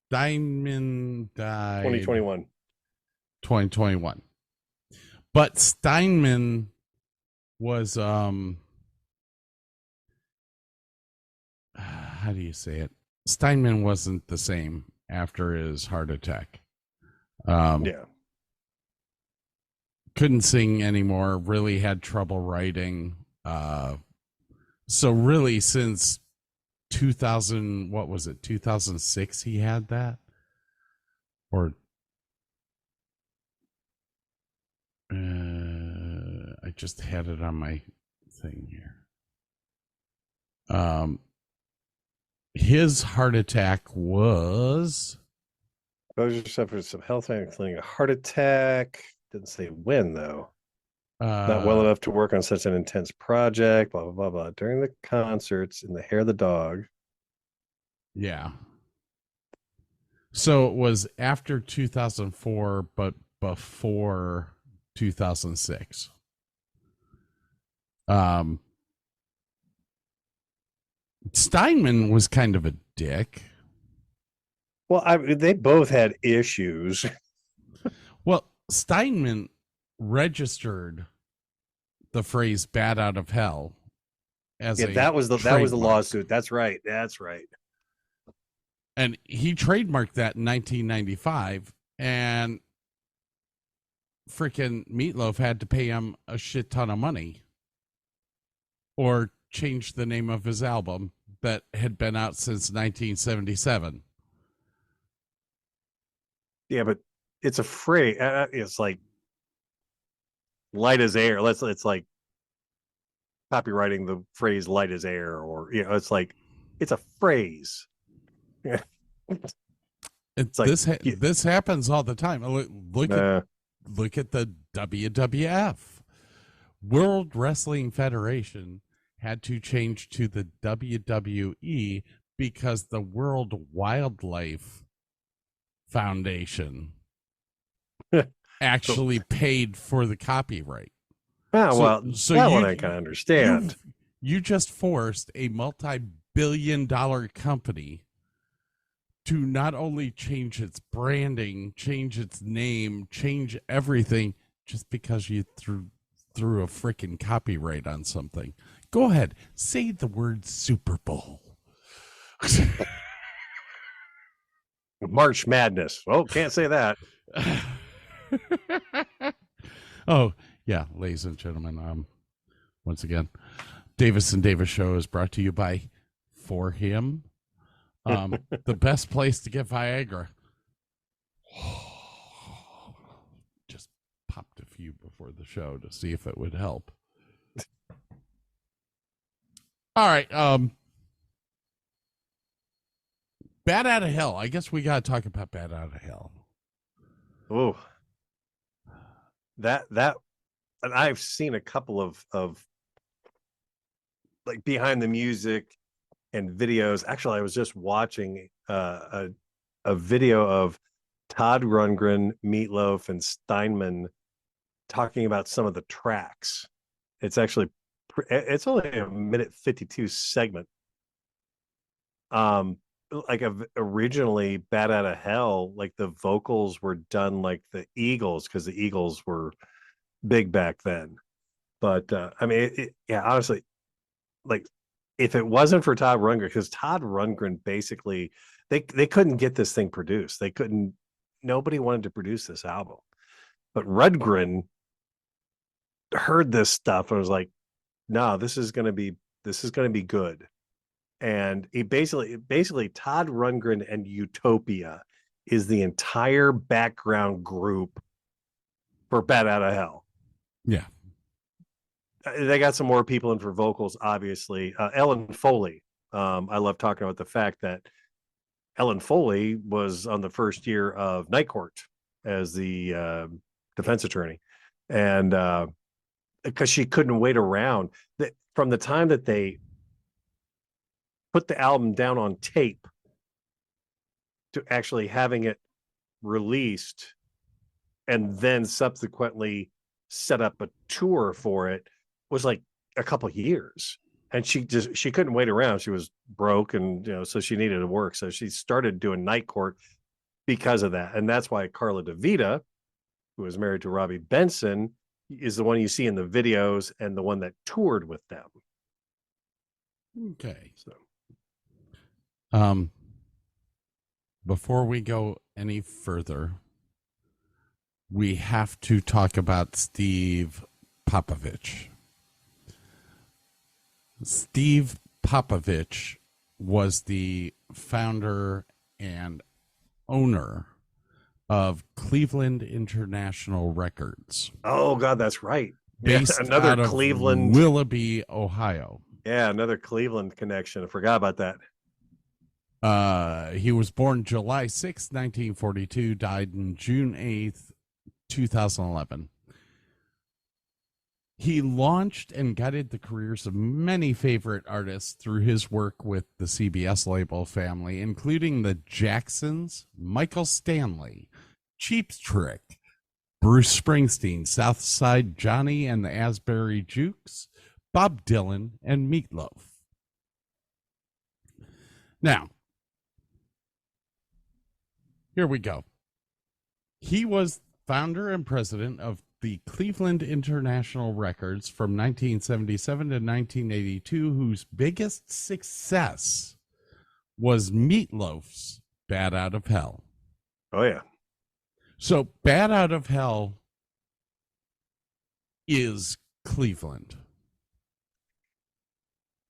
Speaker 3: Steinman died
Speaker 4: 2021.
Speaker 3: But Steinman was how do you say it? Steinman wasn't the same after his heart attack.
Speaker 4: Yeah.
Speaker 3: Couldn't sing anymore, really had trouble writing. So really since 2006 he had that? Or I just had it on my thing here. His heart attack was...
Speaker 4: Exposure suffered some health, including a heart attack. Didn't say when, though. Not well enough to work on such an intense project, blah, blah, blah, blah. During the concerts in The Hair of the Dog.
Speaker 3: Yeah. So it was after 2004, but before 2006. Steinman was kind of a dick.
Speaker 4: Well, they both had issues.
Speaker 3: Well, Steinman registered the phrase "bat out of hell" as
Speaker 4: that was the lawsuit. That's right.
Speaker 3: And he trademarked that in 1995, and freaking Meatloaf had to pay him a shit ton of money or change the name of his album that had been out since 1977.
Speaker 4: Yeah, but it's a phrase. It's like light as air. It's like copywriting the phrase "light as air," or it's like it's a phrase.
Speaker 3: It's like, this happens all the time. Look at the WWF. World Wrestling Federation had to change to the WWE because the World Wildlife Foundation actually paid for the copyright.
Speaker 4: So that one I can understand.
Speaker 3: You just forced a multi-billion-dollar company to not only change its branding, change its name, change everything, just because you threw a freaking copyright on something. Go ahead, say the word Super Bowl.
Speaker 4: March Madness. Oh, can't say that.
Speaker 3: Oh, yeah, ladies and gentlemen, once again, Davis and Davis Show is brought to you by For Him. The best place to get Viagra. Just popped a few before the show to see if it would help. All right. Bat Out of Hell. I guess we got to talk about Bat Out of Hell.
Speaker 4: Oh, that, and I've seen a couple of like behind the music and videos. Actually, I was just watching a video of Todd Rundgren, Meatloaf, and Steinman talking about some of the tracks. It's only a minute 52 segment. Like originally Bat Out of Hell, like the vocals were done like the Eagles, because the Eagles were big back then. But I mean, honestly, like, if it wasn't for Todd Rundgren, because Todd Rundgren basically, they couldn't get this thing produced. Nobody wanted to produce this album. But Rundgren heard this stuff and was like, no, this is gonna be good. And he basically Todd Rundgren and Utopia is the entire background group for Bat Out of Hell.
Speaker 3: Yeah.
Speaker 4: They got some more people in for vocals, obviously. Ellen Foley. I love talking about the fact that Ellen Foley was on the first year of Night Court as the defense attorney. And because she couldn't wait around. From the time that they put the album down on tape to actually having it released and then subsequently set up a tour for it was like a couple of years. And she couldn't wait around. She was broke, and so she needed to work. So she started doing Night Court because of that. And that's why Carla DeVita, who was married to Robbie Benson, is the one you see in the videos and the one that toured with them.
Speaker 3: Okay. So before we go any further, we have to talk about Steve Popovich. Steve Popovich was the founder and owner of Cleveland International Records.
Speaker 4: Oh God, that's right.
Speaker 3: Based
Speaker 4: another
Speaker 3: out of
Speaker 4: Cleveland,
Speaker 3: Willoughby, Ohio.
Speaker 4: Yeah, another Cleveland connection. I forgot about that.
Speaker 3: He was born July 6, 1942, died in June 8th, 2011. He launched and guided the careers of many favorite artists through his work with the CBS label family, including the Jacksons, Michael Stanley, Cheap Trick, Bruce Springsteen, Southside Johnny and the Asbury Jukes, Bob Dylan, and Meatloaf. Now, here we go. He was founder and president of the Cleveland International Records from 1977 to 1982, whose biggest success was Meatloaf's Bat Out of Hell.
Speaker 4: Oh, yeah.
Speaker 3: So Bat Out of Hell is Cleveland.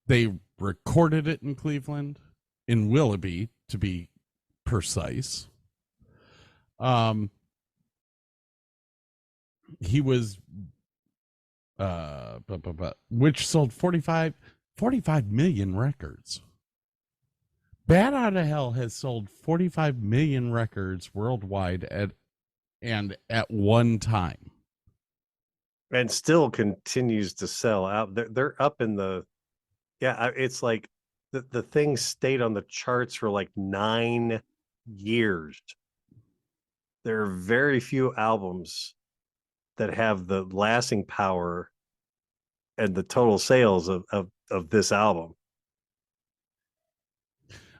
Speaker 3: They recorded it in Cleveland, in Willoughby, to be precise. He was, which sold 45 million records. Bat Out of Hell has sold 45 million records worldwide at one time.
Speaker 4: And still continues to sell out. They're up in the, it's like the thing stayed on the charts for like 9 years. There are very few albums that have the lasting power and the total sales of this album.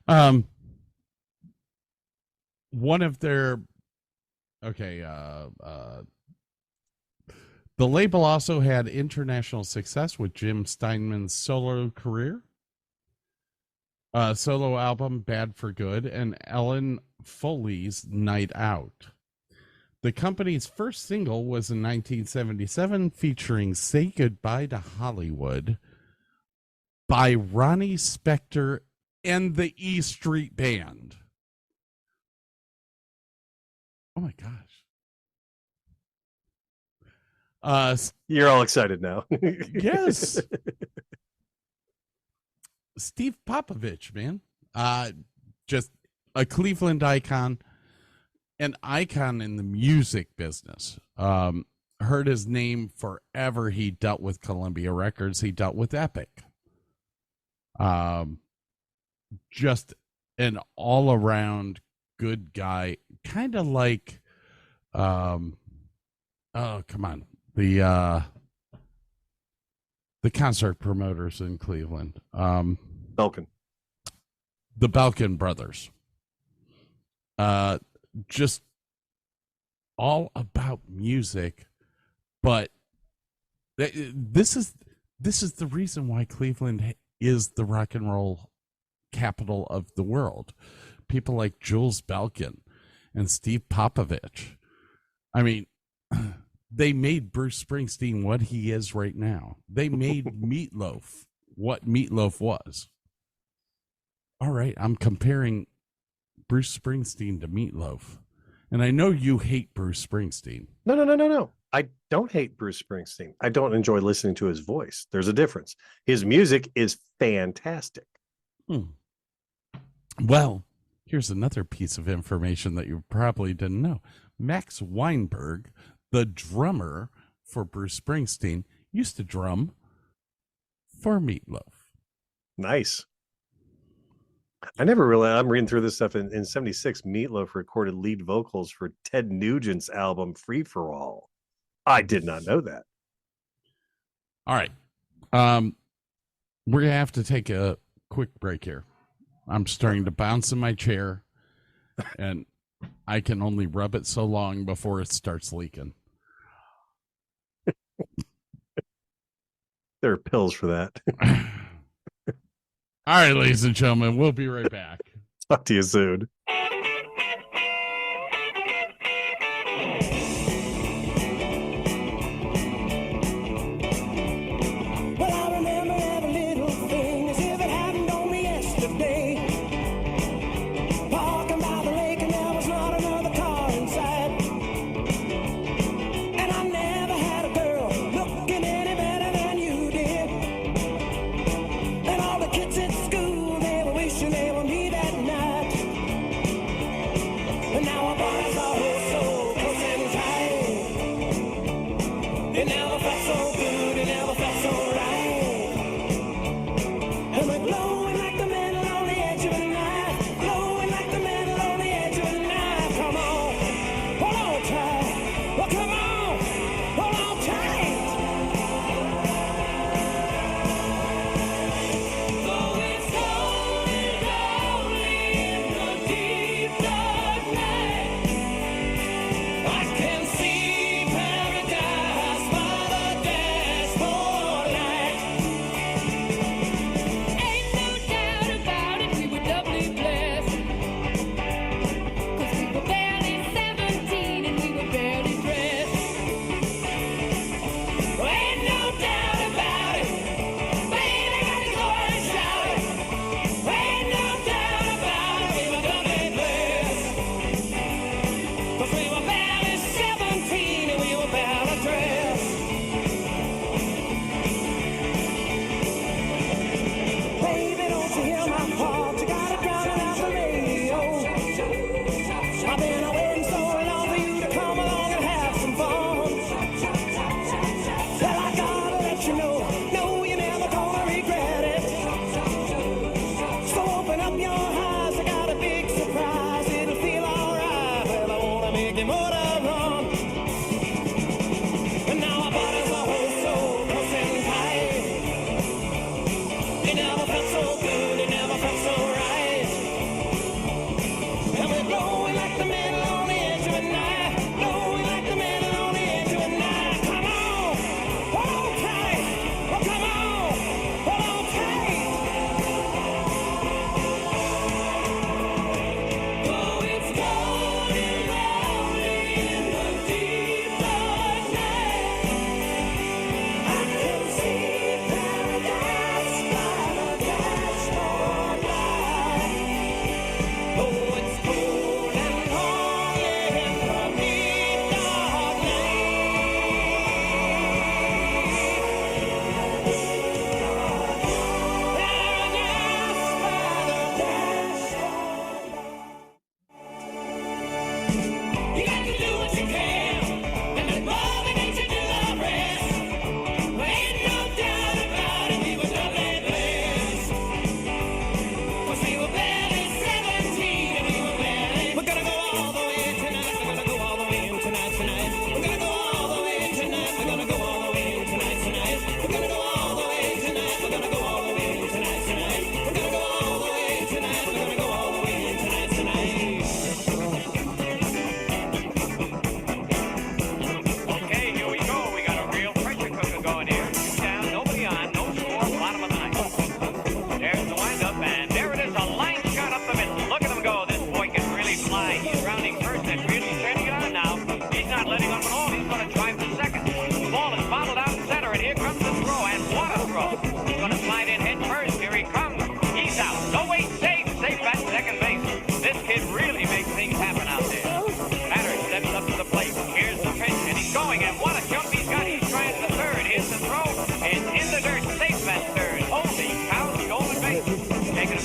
Speaker 3: One of their the label also had international success with Jim Steinman's solo career, solo album Bad for Good, and Ellen Foley's Night Out. The company's first single was in 1977, featuring Say Goodbye to Hollywood by Ronnie Spector and the E Street Band. Oh my gosh.
Speaker 4: You're all excited now.
Speaker 3: Yes. Steve Popovich, man. Just a Cleveland icon. An icon in the music business. Heard his name forever. He dealt with Columbia Records. He dealt with Epic. Just an all-around good guy. Kind of like, oh, come on. The concert promoters in Cleveland.
Speaker 4: Belkin.
Speaker 3: The Belkin brothers. Just all about music, but this is the reason why Cleveland is the rock and roll capital of the world. People like Jules Belkin and Steve Popovich. I mean, they made Bruce Springsteen what he is right now. They made Meatloaf what Meatloaf was. All right, I'm comparing Bruce Springsteen to Meatloaf. And I know you hate Bruce Springsteen.
Speaker 4: No. I don't hate Bruce Springsteen. I don't enjoy listening to his voice. There's a difference. His music is fantastic.
Speaker 3: Well, here's another piece of information that you probably didn't know. Max Weinberg, the drummer for Bruce Springsteen, used to drum for Meatloaf.
Speaker 4: Nice. I never realized, I'm reading through this stuff. In 76, Meatloaf recorded lead vocals for Ted Nugent's album Free for All. I did not know that.
Speaker 3: All right. We're going to have to take a quick break here. I'm starting to bounce in my chair, and I can only rub it so long before it starts leaking.
Speaker 4: There are pills for that.
Speaker 3: All right, ladies and gentlemen, we'll be right back.
Speaker 4: Talk to you soon.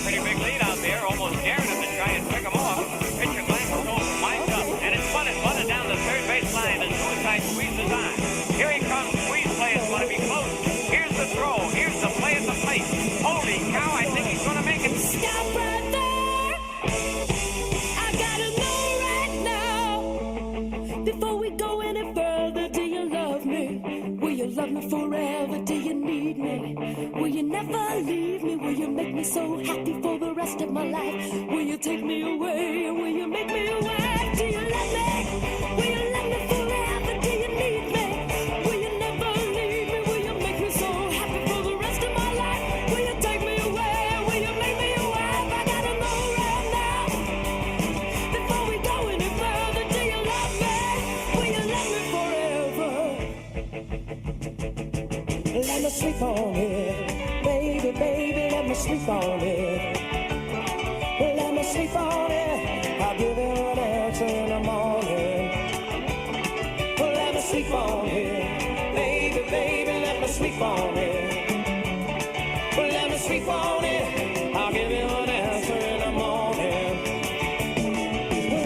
Speaker 9: pretty big lead out there, almost daring him to try and pick him off. Pitcher Glenn goes winds up, and it's fun and bunted down the third base line as Suicide squeezes on. Here he comes. Squeeze play is going to be close. Here's the throw. Here's the play at the plate. Holy cow, I think he's going to make it.
Speaker 10: Stop right there. I gotta know right now. Before we go any further, do you love me? Will you love me forever? Do you need me? Will you never leave me? Will you make me so happy for the rest of my life? Will you take me away? Will you make me away? Do you love me? Will you love me forever? Do you need me? Will you never leave me? Will you make me so happy for the rest of my life? Will you take me away? Will you make me a wife? I gotta know right now. Before we go any further, do you love me? Will you love me forever? Let me sleep on it. Baby, baby, let me sleep on it. Let me sleep on it. I'll give you an answer in the morning. Let me sleep on it. Baby, baby, let me sleep on it. Let me sleep on it. I'll give you an answer in the morning.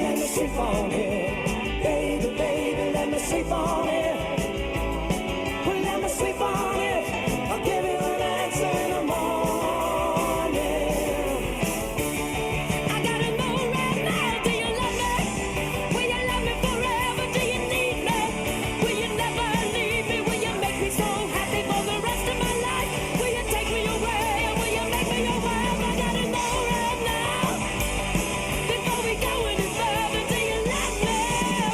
Speaker 10: Let me sleep on it. Baby, baby, let me sleep on it. Let me sleep on it. I'll give you an answer in the morning. I gotta know right now, do you love me? Will you love me forever? Do you need me? Will you never leave me? Will you make me so happy for the rest of my life? Will you take me away? Will you make me your wife? I gotta know right now. Before we go any further, do you love me?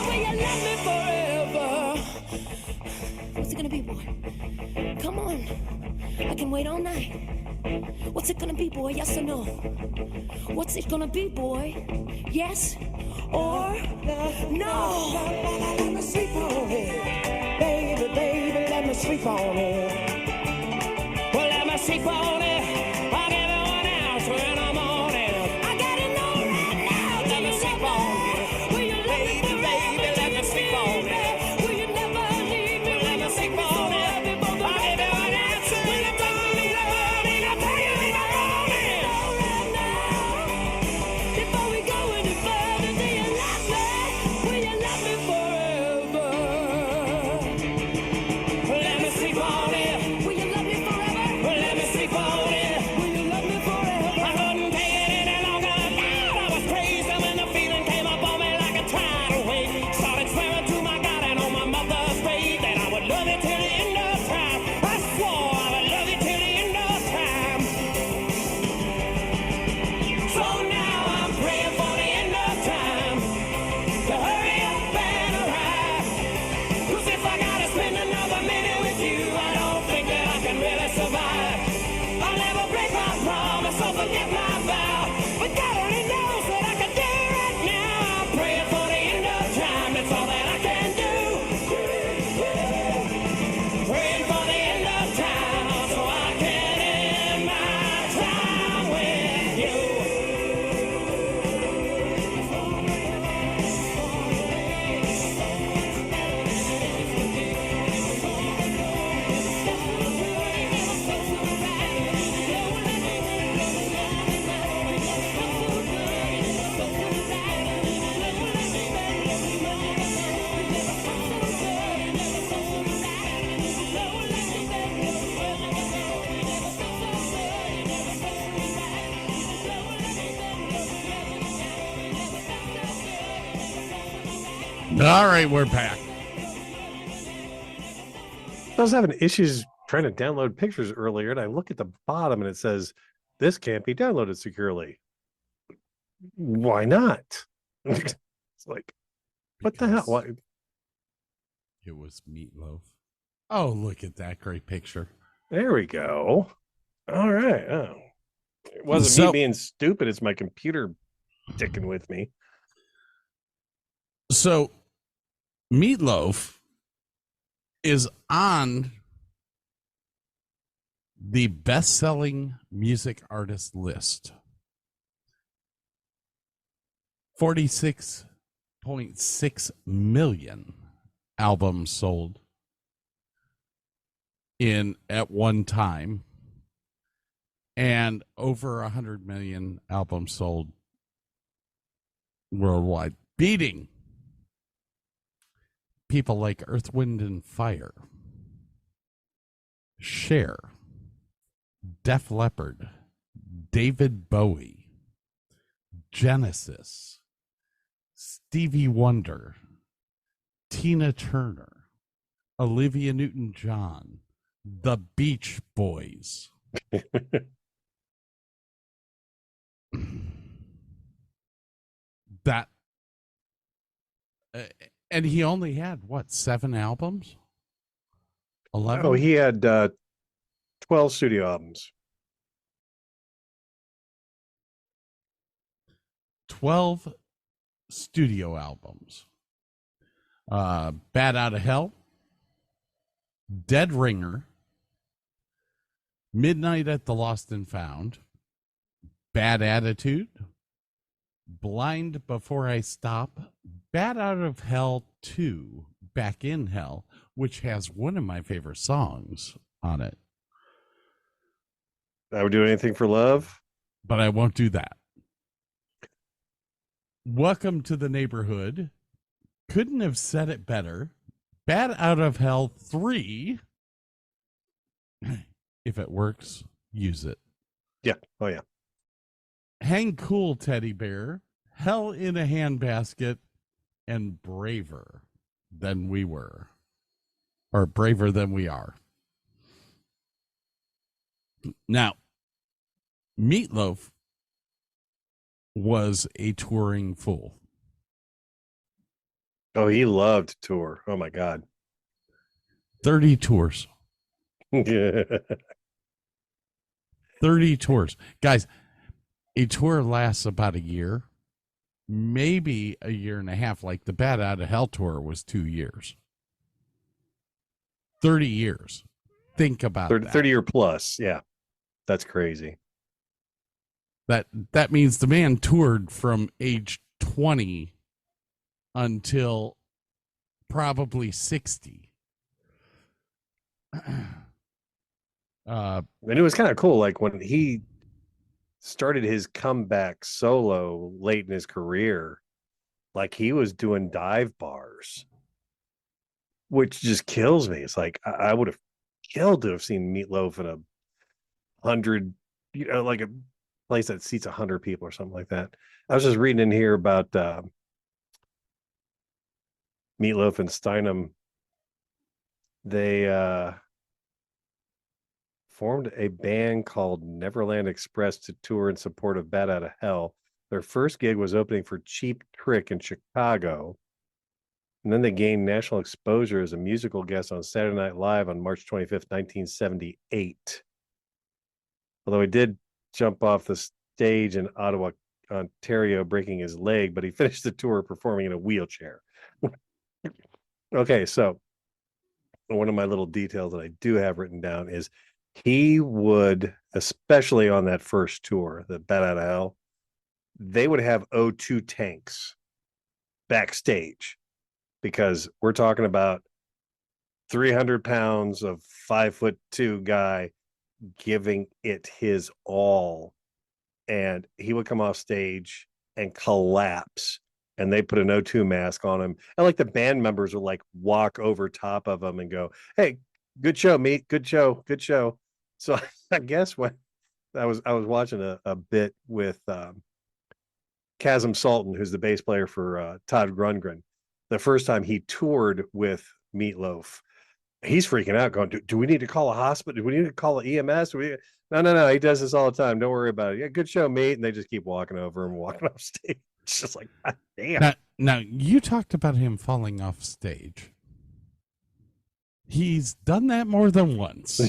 Speaker 10: Will you love me forever? What's it gonna be, boy? Come on. I can wait all night. What's it gonna be, boy? Yes or no? What's it gonna be, boy? Yes or no? Let me sleep on it. Baby, baby, let me sleep on it. Well, let me sleep on it. I'll give you an answer in the morning. I gotta know right now. Let me sleep on it. Will you let me forever? Let me sleep on it. Will you never leave me? Let me sleep on it. I'll give you an answer. Will you take me away? I'll tell you in the morning. Right now. Before we go any further, do you love me? Will you love me forever? Let me sleep on it. Will you love me forever? Let me sleep on it. Will you love me forever? I couldn't take it any longer. I was crazy when the feeling came up on me like a tidal wave. Started swearing to my God and on my mother's grave that I would love you till the end of time. I swore I would love you till the end of time. So now I'm praying for the end of time to hurry up and arrive. 'Cause if I gotta spend another minute with you, I don't think that I can really survive. I'll never break my promise or forget my vow. But God only knows what I can do right now. I'm praying for the end of time, that's all that I can do. Praying for the end of time so I can end my time with you.
Speaker 3: All right, we're back.
Speaker 4: I was having issues trying to download pictures earlier, and I look at the bottom and it says, "This can't be downloaded securely." Why not? It's like, what the hell?
Speaker 3: Because
Speaker 4: Why?
Speaker 3: It was Meatloaf. Oh, look at that great picture.
Speaker 4: There we go. All right. Oh, it wasn't me being stupid. It's my computer ticking with me.
Speaker 3: So, Meatloaf is on the best-selling music artist list. 46.6 million albums sold at one time. and over 100 million albums sold worldwide, beating people like Earth, Wind, and Fire, Cher, Def Leppard, David Bowie, Genesis, Stevie Wonder, Tina Turner, Olivia Newton-John, the Beach Boys. That and he only had what, 7 albums? 11?
Speaker 4: Oh, he had 12 studio albums.
Speaker 3: 12 studio albums. Bat Out of Hell, Dead Ringer, Midnight at the Lost and Found, Bad Attitude, Blind Before I Stop, Bat Out of Hell 2, Back in Hell, which has one of my favorite songs on it.
Speaker 4: I would do anything for love,
Speaker 3: but I won't do that. Welcome to the Neighborhood. Couldn't have said it better. Bat Out of Hell 3. If it works, use it.
Speaker 4: Yeah. Oh, yeah.
Speaker 3: Hang Cool, Teddy Bear, Hell in a Handbasket, and Braver Than We Were. Or Braver Than We Are. Now, Meatloaf was a touring fool.
Speaker 4: Oh, he loved to tour. Oh, my God.
Speaker 3: 30 tours. 30 tours. Guys, a tour lasts about a year, maybe a year and a half. Like the Bat Out of Hell tour was 2 years. 30 years. Think about
Speaker 4: 30 year plus. Yeah. That's crazy.
Speaker 3: That means the man toured from age 20 until probably 60.
Speaker 4: And it was kind of cool. Like when he started his comeback solo late in his career, like he was doing dive bars, which just kills me. It's like I would have killed to have seen Meatloaf in 100, like a place that seats 100 people or something like that. I was just reading in here about Meatloaf and Steinem. They formed a band called Neverland Express to tour in support of Bat Out of Hell. Their first gig was opening for Cheap Trick in Chicago. And then they gained national exposure as a musical guest on Saturday Night Live on March 25th, 1978. Although he did jump off the stage in Ottawa, Ontario, breaking his leg, but he finished the tour performing in a wheelchair. Okay, so one of my little details that I do have written down is he would, especially on that first tour, the Bat Out of Hell, they would have O2 tanks backstage, because we're talking about 300 pounds of 5'2" guy giving it his all. And he would come off stage and collapse, and they put an O2 mask on him. And like the band members would like walk over top of him and go, "Hey, good show, Meat. Good show. Good show." So I guess when I was watching a bit with Chasm Sultan, who's the bass player for Todd Rundgren, the first time he toured with Meatloaf, he's freaking out, going, do we need to call a hospital? Do we need to call an EMS? No. He does this all the time. Don't worry about it. Yeah, good show, Meat. And they just keep walking over and walking off stage. It's just like, God damn.
Speaker 3: Now, you talked about him falling off stage. He's done that more than once.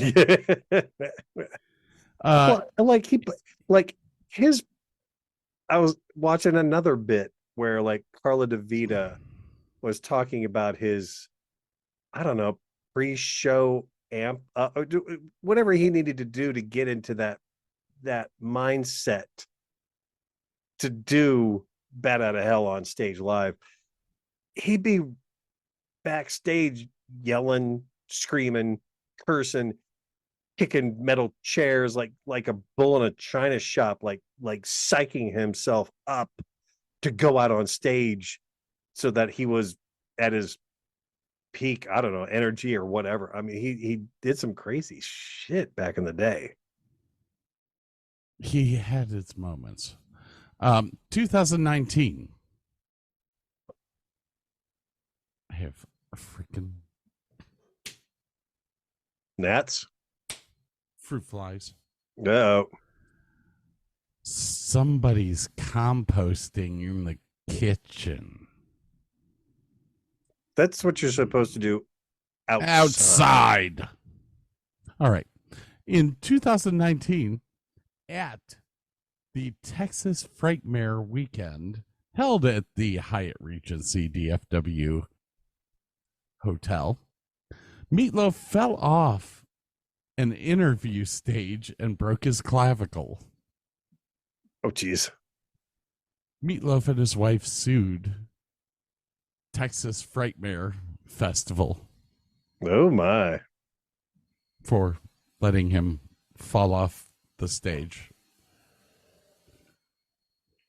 Speaker 4: I was watching another bit where like Carla DeVita was talking about his, I don't know, pre-show amp, whatever he needed to do to get into that mindset to do Bat Out of Hell on stage live. He'd be backstage yelling, screaming, cursing. kicking metal chairs like a bull in a china shop, like psyching himself up to go out on stage so that he was at his peak, I don't know, energy or whatever. I mean, he did some crazy shit back in the day.
Speaker 3: He had its moments. 2019. I have a freaking
Speaker 4: gnats,
Speaker 3: fruit flies.
Speaker 4: No.
Speaker 3: Somebody's composting in the kitchen.
Speaker 4: That's what you're supposed to do
Speaker 3: outside. All right. In 2019, at the Texas Frightmare weekend held at the Hyatt Regency DFW Hotel, Meatloaf fell off an interview stage and broke his clavicle.
Speaker 4: Oh, geez.
Speaker 3: Meatloaf and his wife sued Texas Frightmare Festival.
Speaker 4: Oh, my.
Speaker 3: For letting him fall off the stage.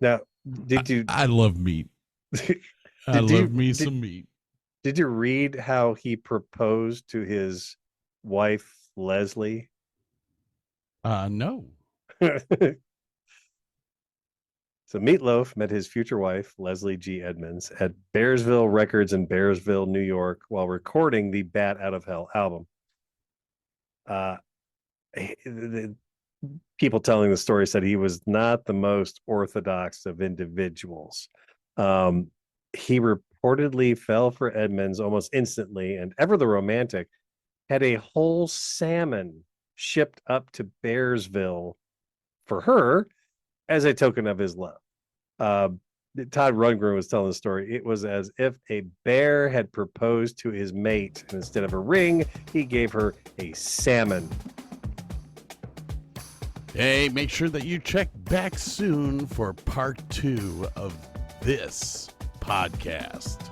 Speaker 4: Now, did you...
Speaker 3: I love meat. I love me some meat.
Speaker 4: Did you read how he proposed to his wife, Leslie?
Speaker 3: No.
Speaker 4: So Meatloaf met his future wife, Leslie G. Edmonds, at Bearsville Records in Bearsville, New York, while recording the Bat Out of Hell album. The people telling the story said he was not the most orthodox of individuals. He reportedly fell for Edmonds almost instantly, and Ever the Romantic had a whole salmon shipped up to Bearsville for her as a token of his love. Todd Rundgren was telling the story. It was as if a bear had proposed to his mate, and instead of a ring, he gave her a salmon.
Speaker 3: Hey, make sure that you check back soon for part 2 of this podcast.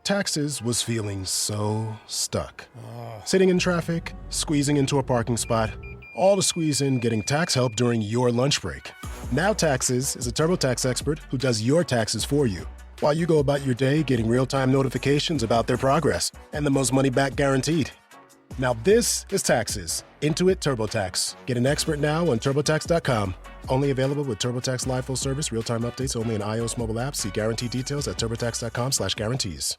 Speaker 11: Taxes was feeling so stuck. Sitting in traffic, squeezing into a parking spot, all to squeeze in getting tax help during your lunch break. Now Taxes is a TurboTax expert who does your taxes for you, while you go about your day getting real-time notifications about their progress and the most money back guaranteed. Now this is Taxes. Intuit TurboTax. Get an expert now on TurboTax.com. Only available with TurboTax Live Full Service, real-time updates only in iOS mobile apps. See guarantee details at TurboTax.com/guarantees.